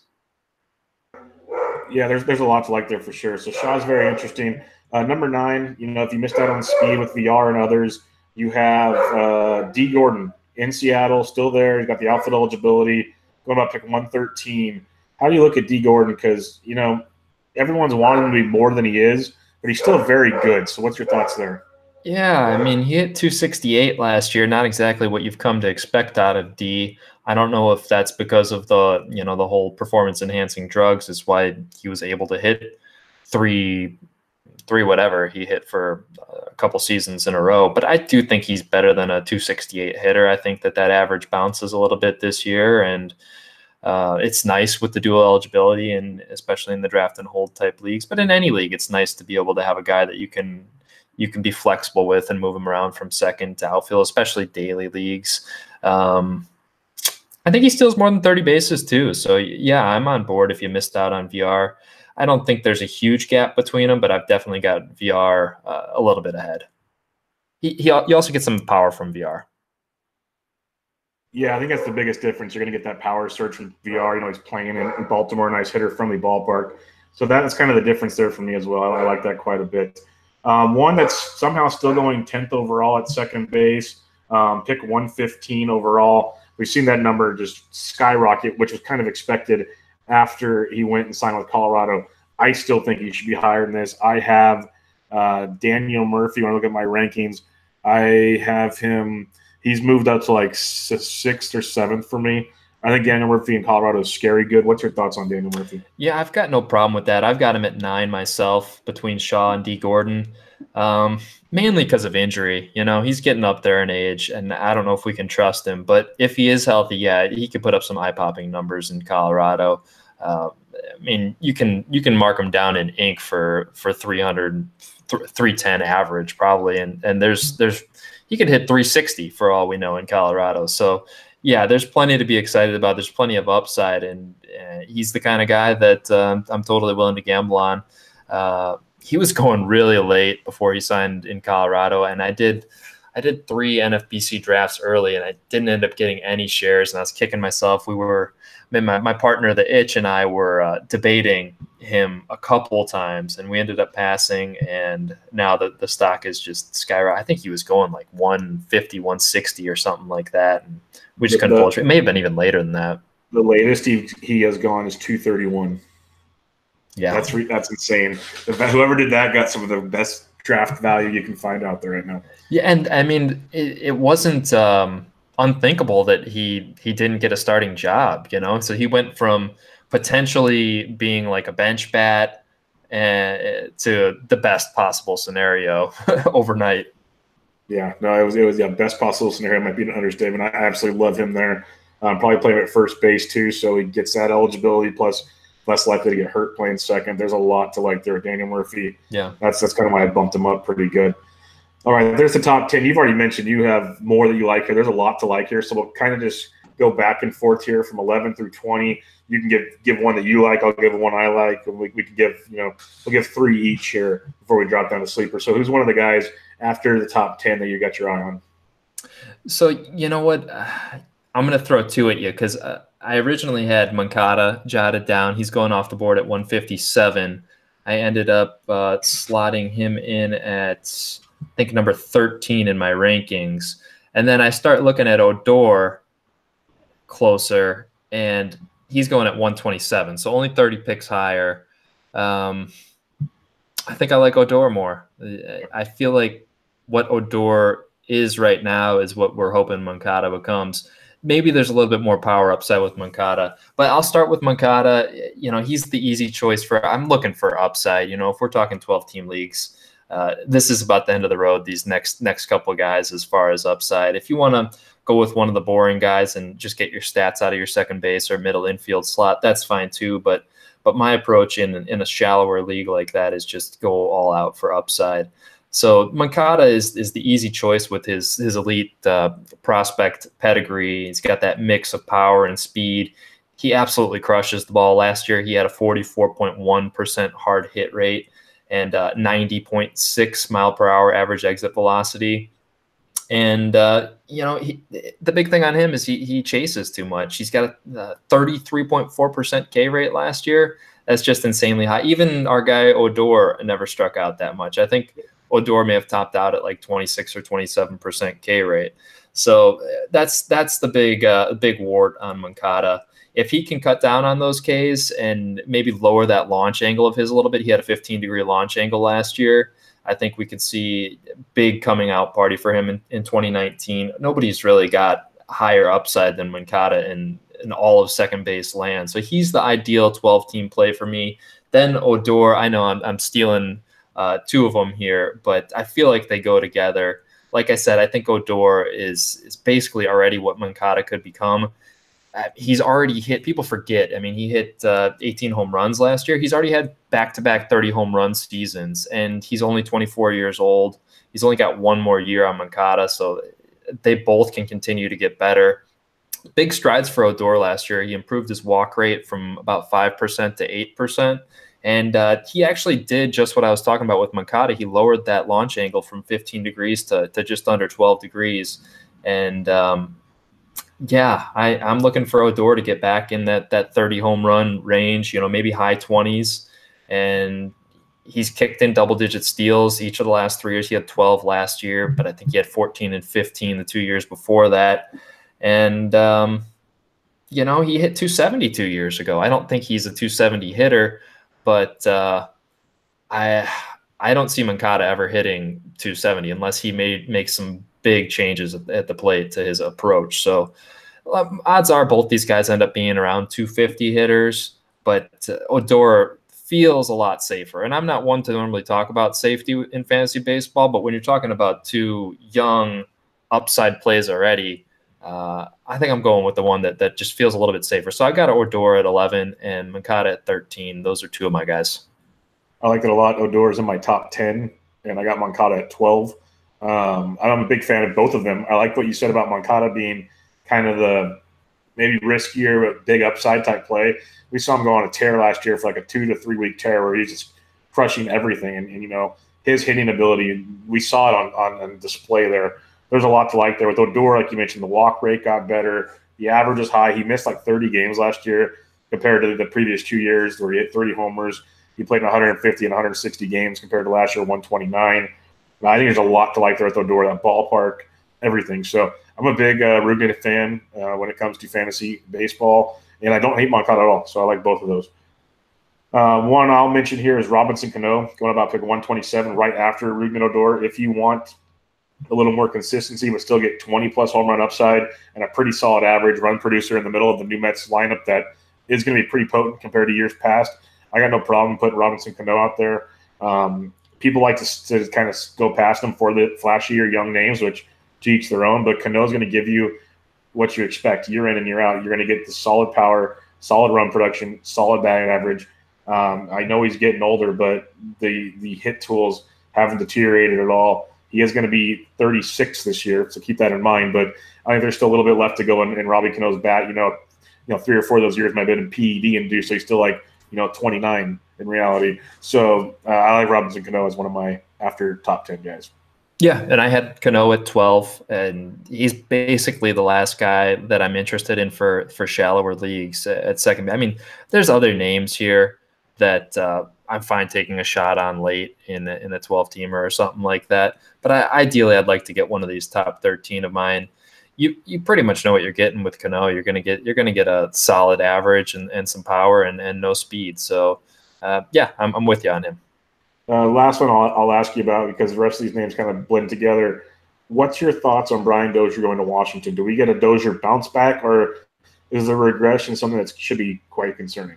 Yeah, there's a lot to like there for sure. So Shaw's very interesting. Number 9, if you missed out on speed with VR and others, you have D. Gordon in Seattle, still there. He's got the outfield eligibility, going about pick 113. How do you look at D. Gordon? Because, everyone's wanting him to be more than he is, but he's still very good. So what's your thoughts there? Yeah, I mean, he hit 268 last year, not exactly what you've come to expect out of D. I don't know if that's because of the whole performance-enhancing drugs is why he was able to hit three whatever he hit for a couple seasons in a row. But I do think he's better than a 268 hitter. I think that average bounces a little bit this year, and it's nice with the dual eligibility, and especially in the draft and hold type leagues. But in any league, it's nice to be able to have a guy that you can be flexible with and move him around from second to outfield, especially daily leagues. I think he steals more than 30 bases too. So yeah, I'm on board if you missed out on VR. I don't think there's a huge gap between them, but I've definitely got VR a little bit ahead. You also get some power from VR. Yeah, I think that's the biggest difference. You're going to get that power surge from VR. He's playing in Baltimore, nice hitter-friendly ballpark. So that's kind of the difference there for me as well. I like that quite a bit. One that's somehow still going 10th overall at second base, pick 115 overall. We've seen that number just skyrocket, which was kind of expected after he went and signed with Colorado. I still think he should be higher than this. I have Daniel Murphy. When I look at my rankings, I have him. He's moved up to like 6th or 7th for me. I think Daniel Murphy in Colorado is scary good. What's your thoughts on Daniel Murphy? Yeah, I've got no problem with that. I've got him at 9 myself between Shaw and D. Gordon, mainly because of injury. He's getting up there in age, and I don't know if we can trust him. But if he is healthy, yeah, he could put up some eye-popping numbers in Colorado. I mean, you can mark him down in ink for 300, 310 average probably, and there's he could hit 360 for all we know in Colorado. So yeah, there's plenty to be excited about. There's plenty of upside, and he's the kind of guy that I'm totally willing to gamble on. He was going really late before he signed in Colorado, and I did 3 NFBC drafts early, and I didn't end up getting any shares, and I was kicking myself. My partner, the Itch, and I were debating him a couple times, and we ended up passing, and now the stock is just skyrocketing. I think he was going like 150, 160 or something like that, and we just couldn't pull it. It may have been even later than that. The latest he has gone is 231. Yeah, that's insane. Whoever did that got some of the best draft value you can find out there right now. Yeah, and I mean, it wasn't unthinkable that he didn't get a starting job, So he went from potentially being like a bench bat to the best possible scenario overnight. Yeah, no, it was best possible scenario might be an understatement. I absolutely love him there. Probably play him at first base too, so he gets that eligibility plus less likely to get hurt playing second. There's a lot to like there. Daniel Murphy. Yeah, that's kind of why I bumped him up pretty good. All right, there's the top 10. You've already mentioned you have more that you like here. There's a lot to like here, so we'll kind of just go back and forth here from 11 through 20. You can give one that you like. I'll give one I like, and we can give we'll give 3 each here before we drop down to sleeper. So who's one of the guys after the top 10 that you got your eye on? So you know what, I'm going to throw 2 at you because I originally had Moncada jotted down. He's going off the board at 157. I ended up slotting him in at, I think, number 13 in my rankings. And then I start looking at Odor closer, and he's going at 127, so only 30 picks higher. I think I like Odor more. I feel like what Odor is right now is what we're hoping Moncada becomes. Maybe there's a little bit more power upside with Moncada, but I'll start with Moncada. He's the easy choice I'm looking for upside. If we're talking 12-team leagues, this is about the end of the road, these next couple of guys as far as upside. If you want to go with one of the boring guys and just get your stats out of your second base or middle infield slot, that's fine too. But my approach in a shallower league like that is just go all out for upside. So Moncada is the easy choice with his elite prospect pedigree. He's got that mix of power and speed. He absolutely crushes the ball. Last year, he had a 44.1% hard hit rate and 90.6 mile per hour average exit velocity. And, the big thing on him is he chases too much. He's got a 33.4% K rate last year. That's just insanely high. Even our guy Odor never struck out that much. I think Odor may have topped out at like 26 or 27% K rate. So that's the big wart on Moncada. If he can cut down on those Ks and maybe lower that launch angle of his a little bit, he had a 15-degree launch angle last year. I think we could see big coming out party for him in 2019. Nobody's really got higher upside than Moncada in all of second base land. So he's the ideal 12-team play for me. Then Odor, I know I'm stealing two of them here, but I feel like they go together. Like I said, I think Odor is basically already what Moncada could become. He's already hit, people forget, he hit 18 home runs last year. He's already had back-to-back 30 home run seasons, and he's only 24 years old. He's only got one more year on Moncada, so they both can continue to get better. Big strides for Odor last year. He improved his walk rate from about 5% to 8%, and he actually did just what I was talking about with Moncada. He lowered that launch angle from 15 degrees to just under 12 degrees, and I'm looking for Odor to get back in that 30 home run range, maybe high 20s. And he's kicked in double-digit steals each of the last 3 years. He had 12 last year, but I think he had 14 and 15 the 2 years before that. And, he hit 270 2 years ago. I don't think he's a 270 hitter, but I don't see Moncada ever hitting 270 unless he makes some big changes at the plate to his approach. So odds are both these guys end up being around 250 hitters, but Odor feels a lot safer. And I'm not one to normally talk about safety in fantasy baseball, but when you're talking about two young upside plays already, I think I'm going with the one that just feels a little bit safer. So I got Odor at 11 and Moncada at 13. Those are two of my guys. I like it a lot. Odor is in my top 10, and I got Moncada at 12. I'm a big fan of both of them. I like what you said about Moncada being kind of the maybe riskier but big upside type play. We saw him go on a tear last year for like a 2 to 3 week tear where he's just crushing everything. And his hitting ability, we saw it on display there. There's a lot to like there. With Odor, like you mentioned, the walk rate got better. The average is high. He missed like 30 games last year compared to the previous 2 years where he hit 30 homers. He played in 150 and 160 games compared to last year, 129. I think there's a lot to like there with Odor, that ballpark, everything. So I'm a big Rugen fan when it comes to fantasy baseball, and I don't hate Moncada at all. So I like both of those. One I'll mention here is Robinson Cano, going about pick 127 right after Rugen Odor. If you want a little more consistency but still get 20-plus home run upside and a pretty solid average run producer in the middle of the new Mets lineup that is going to be pretty potent compared to years past, I got no problem putting Robinson Cano out there. People like to kind of go past them for the flashy or young names, which to each their own. But Cano's going to give you what you expect year in and year out. You're going to get the solid power, solid run production, solid batting average. I know he's getting older, but the hit tools haven't deteriorated at all. He is going to be 36 this year, so keep that in mind. But I think there's still a little bit left to go in Robbie Cano's bat. 3 or 4 of those years might have been PED induced, so he's still like 29 in reality. So I like Robinson Cano as one of my after top 10 guys. Yeah, and I had Cano at 12, and he's basically the last guy that I'm interested in for shallower leagues at second. There's other names here that I'm fine taking a shot on late in a 12-teamer or something like that. But ideally, I'd like to get one of these top 13 of mine. You pretty much know what you're getting with Cano. You're gonna get a solid average and some power and no speed. So I'm with you on him. Last one I'll ask you about, because the rest of these names kind of blend together. What's your thoughts on Brian Dozier going to Washington? Do we get a Dozier bounce back, or is the regression something that should be quite concerning?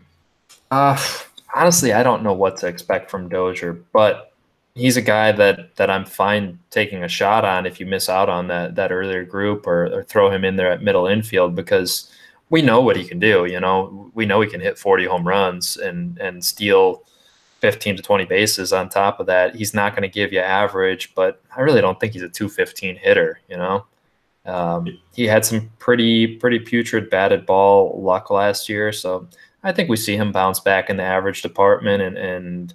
Honestly, I don't know what to expect from Dozier, but he's a guy that I'm fine taking a shot on if you miss out on that earlier group, or throw him in there at middle infield, because we know what he can do. You know, we know he can hit 40 home runs and steal 15 to 20 bases on top of that. He's not going to give you average, but I really don't think he's a 215 hitter, you know. He had some pretty putrid batted ball luck last year, so I think we see him bounce back in the average department, and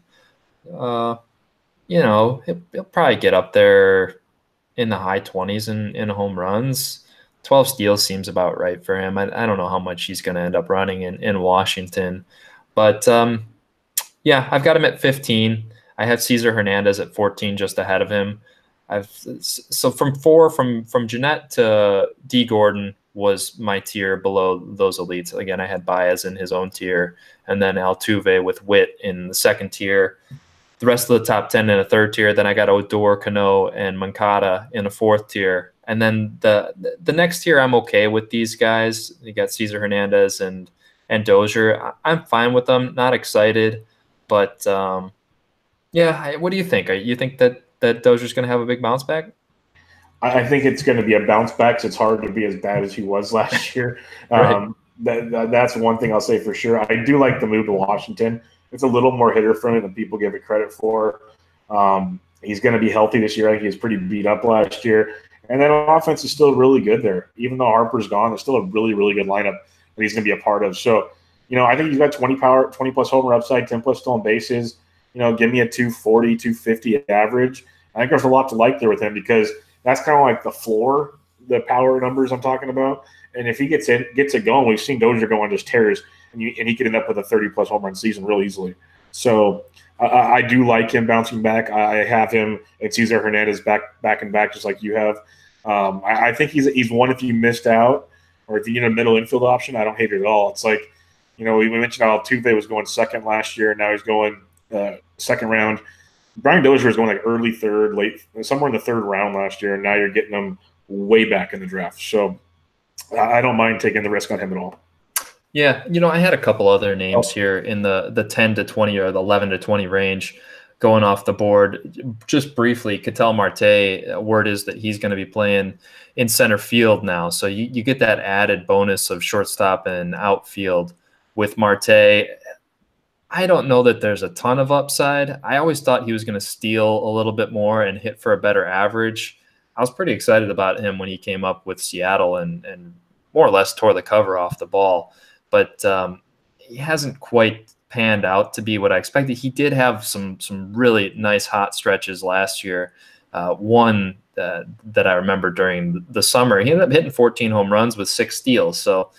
you know, he'll probably get up there in the high 20s in home runs. 12 steals seems about right for him. I don't know how much he's going to end up running in Washington, but yeah, I've got him at 15. I have Cesar Hernandez at 14, just ahead of him. So from Jeanette to D Gordon was my tier below those elites. Again, I had Baez in his own tier, and then Altuve with Witt in the second tier. The rest of the top 10 in a third tier. Then I got Odor, Cano, and Moncada in a fourth tier. And then the next tier, I'm okay with these guys. You got Cesar Hernandez and Dozier. I'm fine with them. Not excited, but yeah. What do you think? You think that Dozier's going to have a big bounce back? I think it's going to be a bounce back, because it's hard to be as bad as he was last year. Right. That's one thing I'll say for sure. I do like the move to Washington. It's a little more hitter friendly than people give it credit for. He's going to be healthy this year. I think he was pretty beat up last year. And then offense is still really good there. Even though Harper's gone, there's still a really, really good lineup that he's going to be a part of. So, you know, I think he's got 20 plus homer upside, 10 plus stolen bases. You know, give me a 240, 250 average. I think there's a lot to like there with him, because that's kind of like the floor, the power numbers I'm talking about. And if he gets it going, we've seen Dozier go on just tears, and he could end up with a 30-plus home run season real easily. So I do like him bouncing back. I have him and Cesar Hernandez back and back, just like you have. I think he's one, if you missed out, or if you need a middle infield option, I don't hate it at all. It's like, you know, we mentioned how Altuve was going second last year, and now he's going second round. Brian Dozier was going like early third, late, somewhere in the third round last year, and now you're getting him way back in the draft. So I don't mind taking the risk on him at all. Yeah, you know, I had a couple other names here in the 10 to 20 or the 11 to 20 range going off the board. Just briefly, Ketel Marte, word is that he's going to be playing in center field now. So you get that added bonus of shortstop and outfield with Marte. I don't know that there's a ton of upside. I always thought he was going to steal a little bit more and hit for a better average. I was pretty excited about him when he came up with Seattle and more or less tore the cover off the ball. But he hasn't quite panned out to be what I expected. He did have some really nice hot stretches last year. One that I remember during the summer, he ended up hitting 14 home runs with 6 steals. So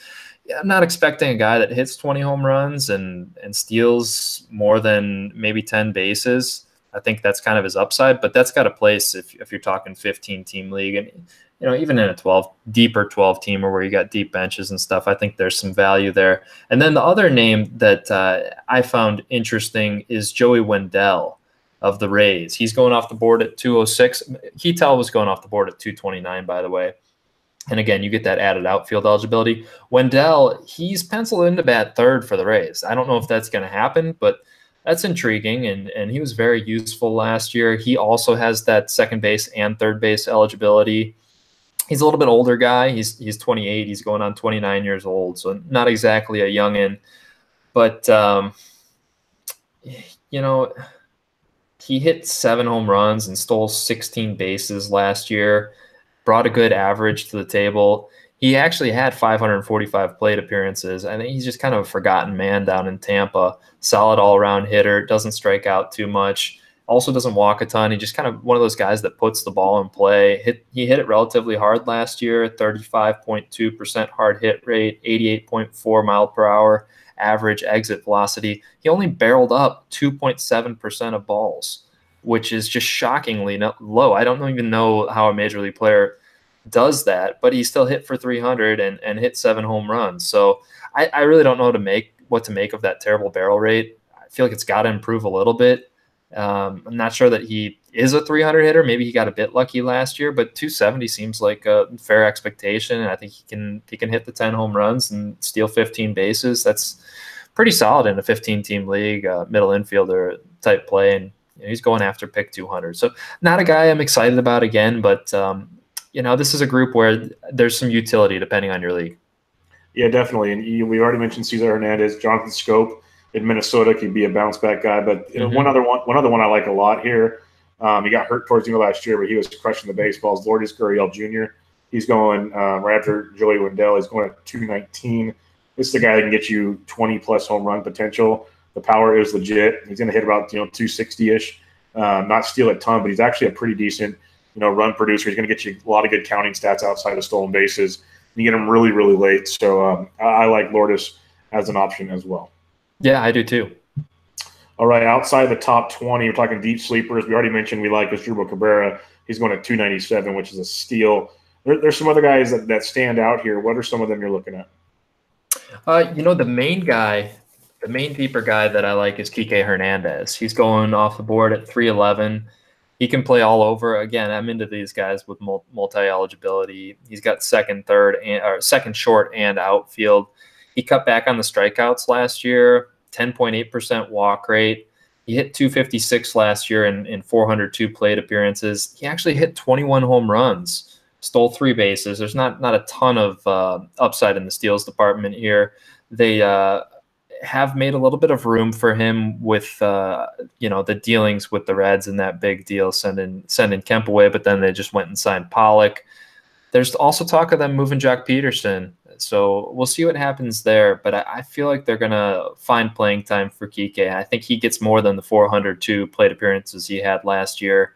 yeah, I'm not expecting a guy that hits 20 home runs and steals more than maybe 10 bases. I think that's kind of his upside, but that's got a place if you're talking 15-team league. And, you know, even in a deeper 12-teamer where you got deep benches and stuff, I think there's some value there. And then the other name that I found interesting is Joey Wendell of the Rays. He's going off the board at 206. Ketel was going off the board at 229, by the way. And again, you get that added outfield eligibility. Wendell, he's penciled in to bat third for the Rays. I don't know if that's going to happen, but that's intriguing. And he was very useful last year. He also has that second base and third base eligibility. He's a little bit older guy. He's 28. He's going on 29 years old, so not exactly a youngin. But, you know, he hit 7 home runs and stole 16 bases last year. Brought a good average to the table. He actually had 545 plate appearances. I think he's just kind of a forgotten man down in Tampa. Solid all-around hitter, doesn't strike out too much, also doesn't walk a ton. He just kind of one of those guys that puts the ball in play. He hit it relatively hard last year, 35.2% hard hit rate, 88.4 mile per hour average exit velocity. He only barreled up 2.7% of balls, which is just shockingly low. I don't even know how a major league player does that, but he still hit for 300 and hit 7 home runs. So I really don't know what to make of that terrible barrel rate. I feel like it's got to improve a little bit. I'm not sure that he is a 300 hitter. Maybe he got a bit lucky last year, but 270 seems like a fair expectation. And I think he can hit the 10 home runs and steal 15 bases. That's pretty solid in a 15-team league, middle infielder type play. And he's going after pick 200. So not a guy I'm excited about again, but this is a group where there's some utility depending on your league. Yeah, definitely. And we already mentioned Cesar Hernandez, Jonathan Scope in Minnesota could be a bounce back guy. But one other one I like a lot here. He got hurt towards the end of last year, but he was crushing the baseballs. Lourdes Gurriel Jr. He's going right after Joey Wendell. He's going at 219. This is the guy that can get you 20-plus home run potential. The power is legit. He's going to hit about 260-ish. Not steal a ton, but he's actually a pretty decent run producer. He's going to get you a lot of good counting stats outside of stolen bases. You get him really, really late. So I like Lourdes as an option as well. Yeah, I do too. All right, outside the top 20, we're talking deep sleepers. We already mentioned we like Asdrubal Cabrera. He's going at 297, which is a steal. There's some other guys that stand out here. What are some of them you're looking at? The main deeper guy that I like is Kike Hernandez. He's going off the board at 311. He can play all over. Again, I'm into these guys with multi-eligibility. He's got second short and outfield. He cut back on the strikeouts last year, 10.8% walk rate. He hit 256 last year in 402 plate appearances. He actually hit 21 home runs, stole 3 bases. There's not a ton of upside in the steals department here. They have made a little bit of room for him with the dealings with the Reds in that big deal, sending Kemp away, but then they just went and signed Pollock. There's also talk of them moving Jock Peterson, so we'll see what happens there. But I feel like they're gonna find playing time for Kike. I think he gets more than the 402 plate appearances he had last year.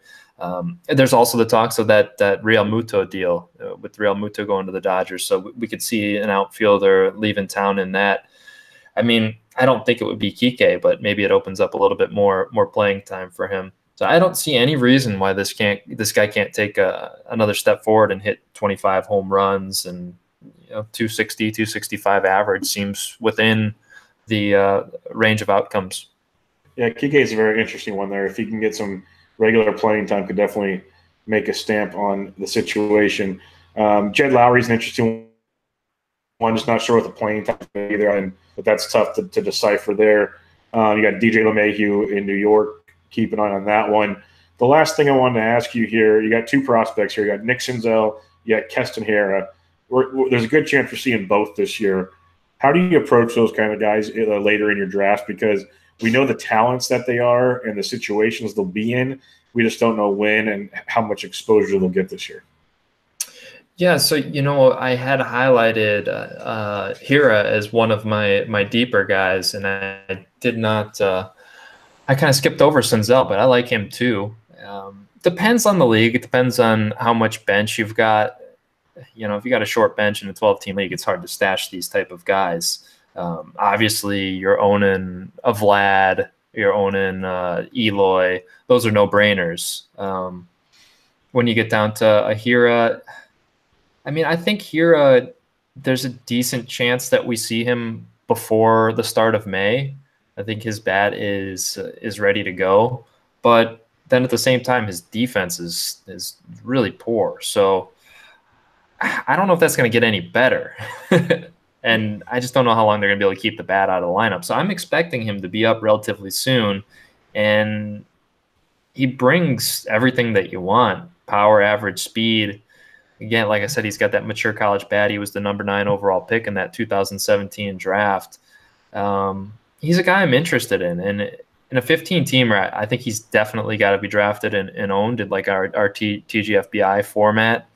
There's also the talks of that Real Muto deal with Real Muto going to the Dodgers, so we could see an outfielder leaving town in that. I mean, I don't think it would be Kike, but maybe it opens up a little bit more playing time for him. So I don't see any reason why this guy can't take another step forward and hit 25 home runs, and 260, 265 average seems within the range of outcomes. Yeah, Kike is a very interesting one there. If he can get some regular playing time, could definitely make a stamp on the situation. Jed Lowry's an interesting one. Just not sure what the playing time is either, but that's tough to decipher there. You got DJ LeMahieu in New York. Keep an eye on that one. The last thing I wanted to ask you here, you got 2 prospects here. You got Nick Senzel, you got Keston Hiura. There's a good chance we're seeing both this year. How do you approach those kind of guys later in your draft? Because we know the talents that they are and the situations they'll be in. We just don't know when and how much exposure they'll get this year. Yeah, so I had highlighted Hiura as one of my deeper guys, and I did not. I kind of skipped over Senzel, but I like him too. Depends on the league. It depends on how much bench you've got. If you got a short bench in a 12-team league, it's hard to stash these type of guys. Obviously, you're owning a Vlad, you're owning Eloy. Those are no-brainers. When you get down to a Hiura, I think Hiura, there's a decent chance that we see him before the start of May. I think his bat is ready to go, but then at the same time, his defense is really poor. So I don't know if that's going to get any better. And I just don't know how long they're going to be able to keep the bat out of the lineup. So I'm expecting him to be up relatively soon. And he brings everything that you want: power, average, speed. Again, like I said, he's got that mature college bat. He was the number 9 overall pick in that 2017 draft. He's a guy I'm interested in. And in a 15-teamer, I think he's definitely got to be drafted and owned in like our TGFBI format.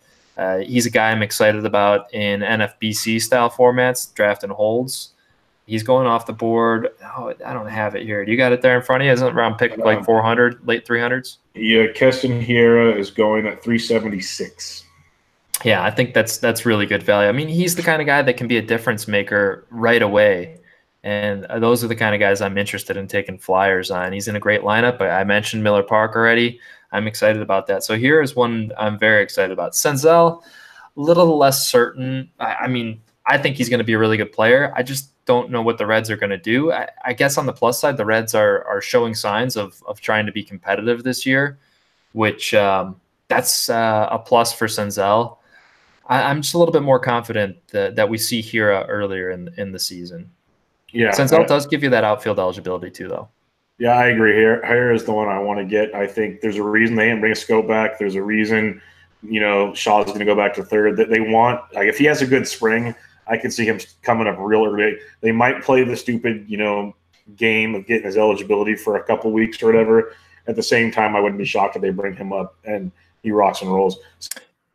He's a guy I'm excited about in NFBC style formats, draft and holds. He's going off the board. Oh, I don't have it here. Do you got it there in front of you? Isn't it around pick like 400, late 300s? Yeah, Keston Hiura is going at 376. Yeah, I think that's really good value. He's the kind of guy that can be a difference maker right away. And those are the kind of guys I'm interested in taking flyers on. He's in a great lineup. I mentioned Miller Park already. I'm excited about that. So here is one I'm very excited about. Senzel, a little less certain. I think he's going to be a really good player. I just don't know what the Reds are going to do. I guess on the plus side, the Reds are showing signs of trying to be competitive this year, which that's a plus for Senzel. I'm just a little bit more confident that we see Hira earlier in the season. Yeah, Senzel does give you that outfield eligibility too, though. Yeah, I agree. Hira is the one I want to get. I think there's a reason they didn't bring a scope back. There's a reason, Shaw's going to go back to third. That they want, like, if he has a good spring, I can see him coming up real early. They might play the stupid, game of getting his eligibility for a couple weeks or whatever. At the same time, I wouldn't be shocked if they bring him up and he rocks and rolls.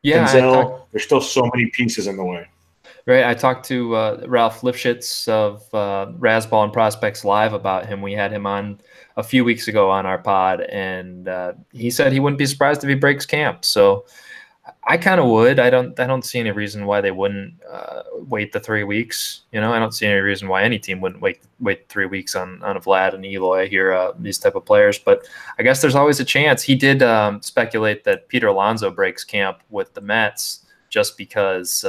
Yeah, Senzel, there's still so many pieces in the way. Right. I talked to Ralph Lifshitz of Razzball and Prospects Live about him. We had him on a few weeks ago on our pod, and he said he wouldn't be surprised if he breaks camp. So I kind of would. I don't see any reason why they wouldn't wait the 3 weeks. I don't see any reason why any team wouldn't wait 3 weeks on a Vlad and Eloy here, these type of players. But I guess there's always a chance. He did speculate that Peter Alonso breaks camp with the Mets just because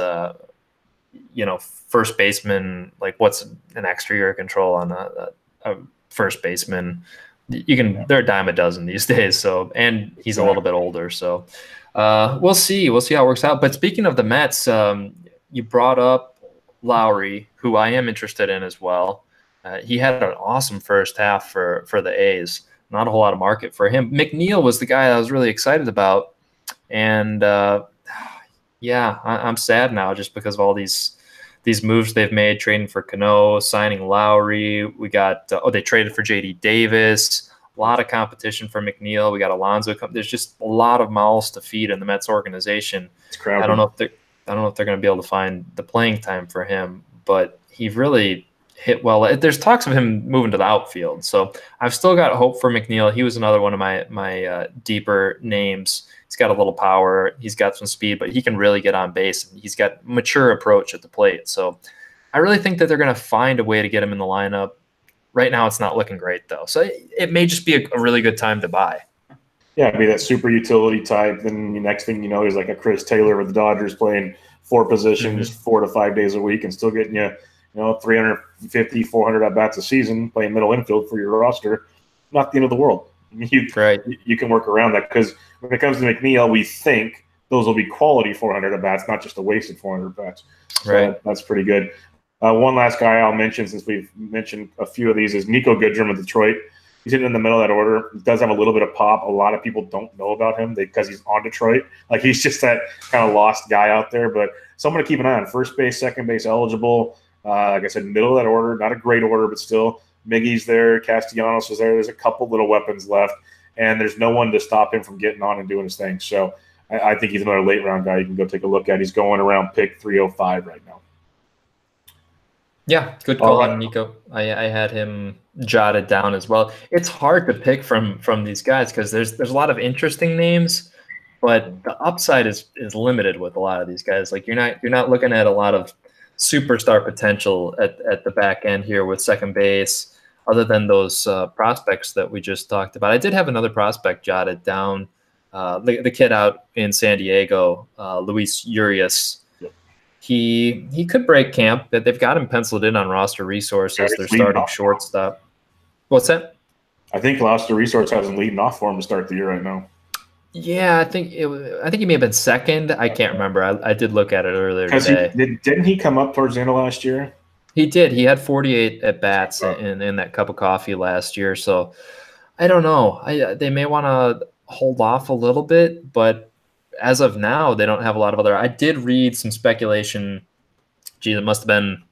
first baseman, like, what's an extra year of control on a first baseman? They're a dime a dozen these days. So, and he's a little bit older. So we'll see how it works out. But speaking of the Mets, you brought up Lowry, who I am interested in as well. He had an awesome first half for the A's. Not a whole lot of market for him. McNeil was the guy I was really excited about. And yeah, I'm sad now just because of all these moves they've made, trading for Cano, signing Lowry. We got they traded for J.D. Davis. A lot of competition for McNeil. We got Alonso. There's just a lot of mouths to feed in the Mets organization. It's crowded. I don't know if they're going to be able to find the playing time for him, but he really hit well. There's talks of him moving to the outfield, so I've still got hope for McNeil. He was another one of my deeper names. He's got a little power. He's got some speed, but he can really get on base. He's got mature approach at the plate. So I really think that they're going to find a way to get him in the lineup. Right now, it's not looking great, though. So it may just be a really good time to buy. Yeah, it'd be that super utility type. Then the next thing you know, he's like a Chris Taylor with the Dodgers, playing 4 positions 4 to 5 days a week and still getting you 350, 400 at-bats a season, playing middle infield for your roster. Not the end of the world. You can work around that, because when it comes to McNeil, we think those will be quality 400 at-bats, not just a wasted 400 at-bats. So right. That's pretty good. One last guy I'll mention, since we've mentioned a few of these, is Nico Goodrum of Detroit. He's hitting in the middle of that order. He does have a little bit of pop. A lot of people don't know about him because he's on Detroit. Like, he's just that kind of lost guy out there. But someone to keep an eye on. First base, second base eligible. Like I said, middle of that order. Not a great order, but still. Miggy's there. Castellanos is there. There's a couple little weapons left. And there's no one to stop him from getting on and doing his thing. So I think he's another late-round guy you can go take a look at. He's going around pick 305 right now. Yeah, good call on Nico. I had him jotted down as well. It's hard to pick from these guys because there's a lot of interesting names, but the upside is limited with a lot of these guys. Like, you're not looking at a lot of superstar potential at the back end here with second base, other than those prospects that we just talked about. I did have another prospect jotted down, the kid out in San Diego, Luis Urias. He could break camp. That they've got him penciled in on roster resources. They're starting shortstop. What's that? I think roster resource has him leading off for him to start the year right now. Yeah, I think he may have been second. I can't remember. I did look at it earlier today. Didn't he come up towards the end of last year? He did. He had 48 at bats in that cup of coffee last year. So I don't know. They may want to hold off a little bit, but as of now, they don't have a lot of other. I did read some speculation. Geez, it must have been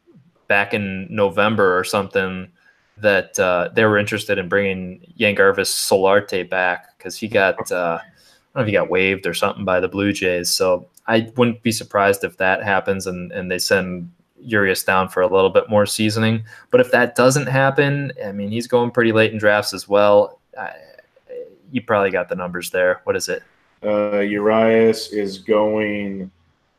back in November or something that they were interested in bringing Yangervis Solarte back because he got I don't know if he got waived or something by the Blue Jays. So I wouldn't be surprised if that happens and they send Urias down for a little bit more seasoning. But if that doesn't happen, I mean, he's going pretty late in drafts as well. You probably got the numbers there. What is it? Urias is going.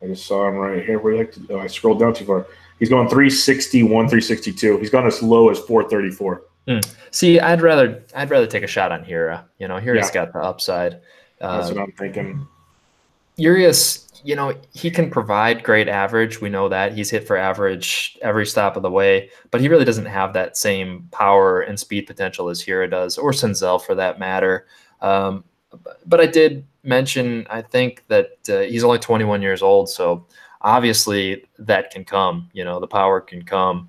I just saw him right here. Where I scrolled down too far. He's going 361, 362. He's gone as low as 434. See, I'd rather take a shot on Hira. Hira's got the upside. That's what I'm thinking. Urias, he can provide great average. We know that he's hit for average every stop of the way, but he really doesn't have that same power and speed potential as Hira does, or Senzel for that matter. But I did mention, I think that he's only 21 years old, so obviously that can come. The power can come,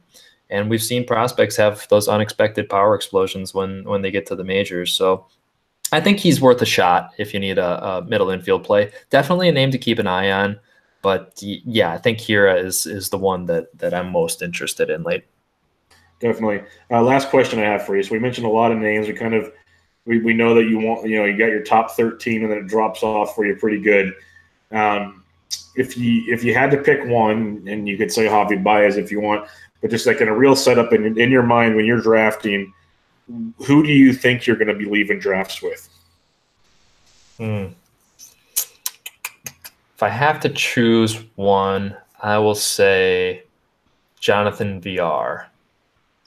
and we've seen prospects have those unexpected power explosions when they get to the majors. So I think he's worth a shot if you need a middle infield play. Definitely a name to keep an eye on. But yeah, I think Hira is the one that I'm most interested in late. Definitely. Last question I have for you. So we mentioned a lot of names. We know that you got your top 13 and then it drops off for you pretty good. If you had to pick one, and you could say Javi Baez if you want, but just like in a real setup in your mind when you're drafting, who do you think you're going to be leaving drafts with? If I have to choose one, I will say Jonathan VR.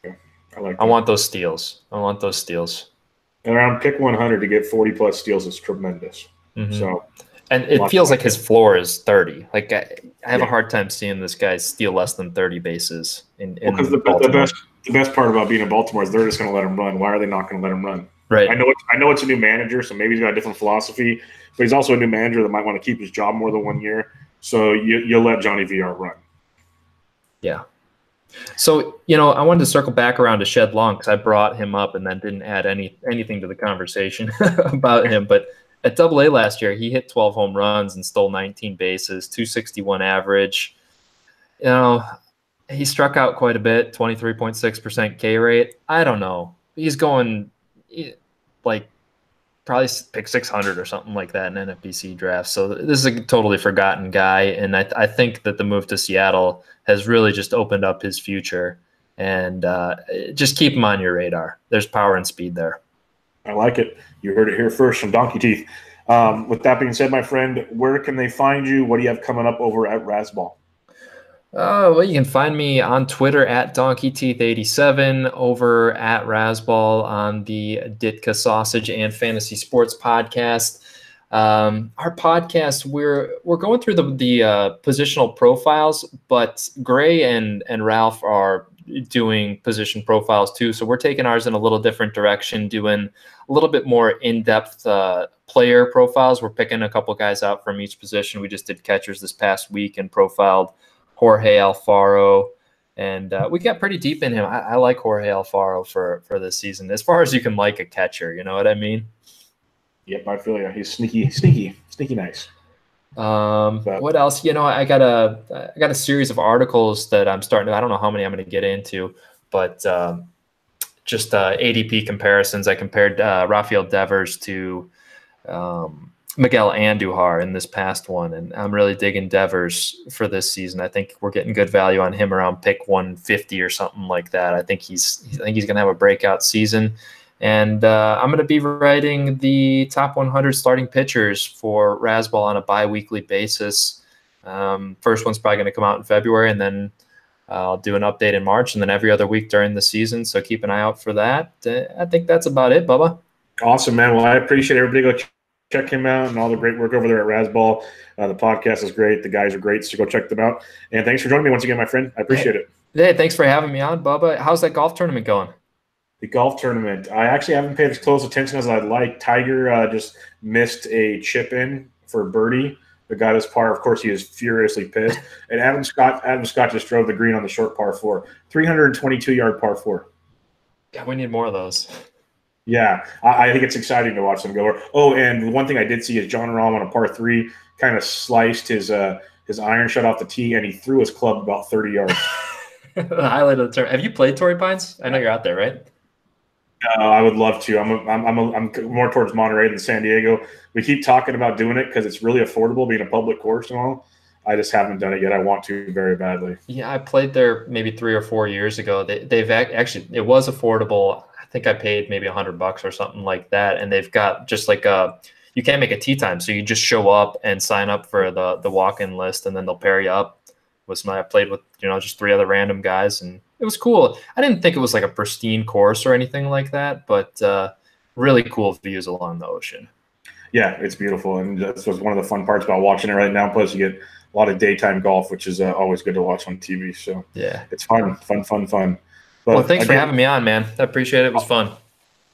Yeah, I want those steals. Around pick 100 to get 40-plus steals is tremendous. Mm-hmm. So, and it feels like his floor is 30. Like I have a hard time seeing this guy steal less than 30 bases in Baltimore. The best part about being in Baltimore is they're just going to let him run. Why are they not going to let him run? Right. I know it's a new manager, so maybe he's got a different philosophy, but he's also a new manager that might want to keep his job more than 1 year. So you'll let Johnny VR run. Yeah. So, I wanted to circle back around to Shed Long because I brought him up and then didn't add anything to the conversation about him. But at Double-A last year, he hit 12 home runs and stole 19 bases, 261 average. He struck out quite a bit, 23.6% K rate. I don't know. He's going like probably pick 600 or something like that in NFBC drafts. So this is a totally forgotten guy. And I think that the move to Seattle has really just opened up his future. And just keep him on your radar. There's power and speed there. I like it. You heard it here first from DonkeyTeeth. With that being said, my friend, where can they find you? What do you have coming up over at Razzball? Well, you can find me on Twitter at DonkeyTeeth87, over at Razzball on the Ditka Sausage and Fantasy Sports podcast. Our podcast, we're going through the positional profiles, but Gray and Ralph are doing position profiles too. So we're taking ours in a little different direction, doing a little bit more in-depth player profiles. We're picking a couple guys out from each position. We just did catchers this past week and profiled Jorge Alfaro, and we got pretty deep in him. I like Jorge Alfaro for this season, as far as you can like a catcher. You know what I mean? Yep, I feel you. He's sneaky nice. What else? I got a series of articles that I'm starting to. I don't know how many I'm going to get into, but just ADP comparisons. I compared Rafael Devers to Miguel Andujar in this past one, and I'm really digging Devers for this season. I think we're getting good value on him around pick 150 or something like that. I think he's going to have a breakout season, and I'm going to be writing the top 100 starting pitchers for Razzball on a bi-weekly basis. First one's probably going to come out in February, and then I'll do an update in March, and then every other week during the season. So keep an eye out for that. I think that's about it, Bubba. Awesome, man. Well, I appreciate everybody. Go check him out and all the great work over there at Razzball. The podcast is great. The guys are great, so go check them out. And thanks for joining me once again, my friend. I appreciate it. Hey, thanks for having me on, Bubba. How's that golf tournament going? The golf tournament. I actually haven't paid as close attention as I'd like. Tiger just missed a chip in for birdie. The got his par. Of course, he is furiously pissed. And Adam Scott just drove the green on the short par 4. 322-yard par 4. Yeah, we need more of those. Yeah, I think it's exciting to watch them go. Oh, and one thing I did see is John Rahm on a par 3 kind of sliced his iron shot off the tee, and he threw his club about 30 yards. The highlight of the tournament. Have you played Torrey Pines? I know you're out there, right? I would love to. I'm more towards Monterey than San Diego. We keep talking about doing it because it's really affordable being a public course and all. I just haven't done it yet. I want to very badly. Yeah, I played there maybe 3 or 4 years ago. They've actually, it was affordable. I think I paid maybe $100 or something like that. And they've got just like you can't make a tee time. So you just show up and sign up for the walk-in list, and then they'll pair you up with somebody. I played with, just 3 other random guys, and it was cool. I didn't think it was like a pristine course or anything like that, but really cool views along the ocean. Yeah, it's beautiful, and that's one of the fun parts about watching it right now. Plus, you get a lot of daytime golf, which is always good to watch on TV. So Yeah, it's fun. But well, thanks for having me on, man. I appreciate it. It was fun.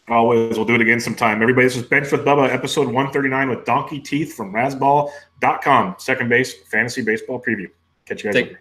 Always. We'll do it again sometime. Everybody, this is Bench with Bubba, episode 139 with Donkey Teeth from Razzball.com. Second base fantasy baseball preview. Catch you guys later.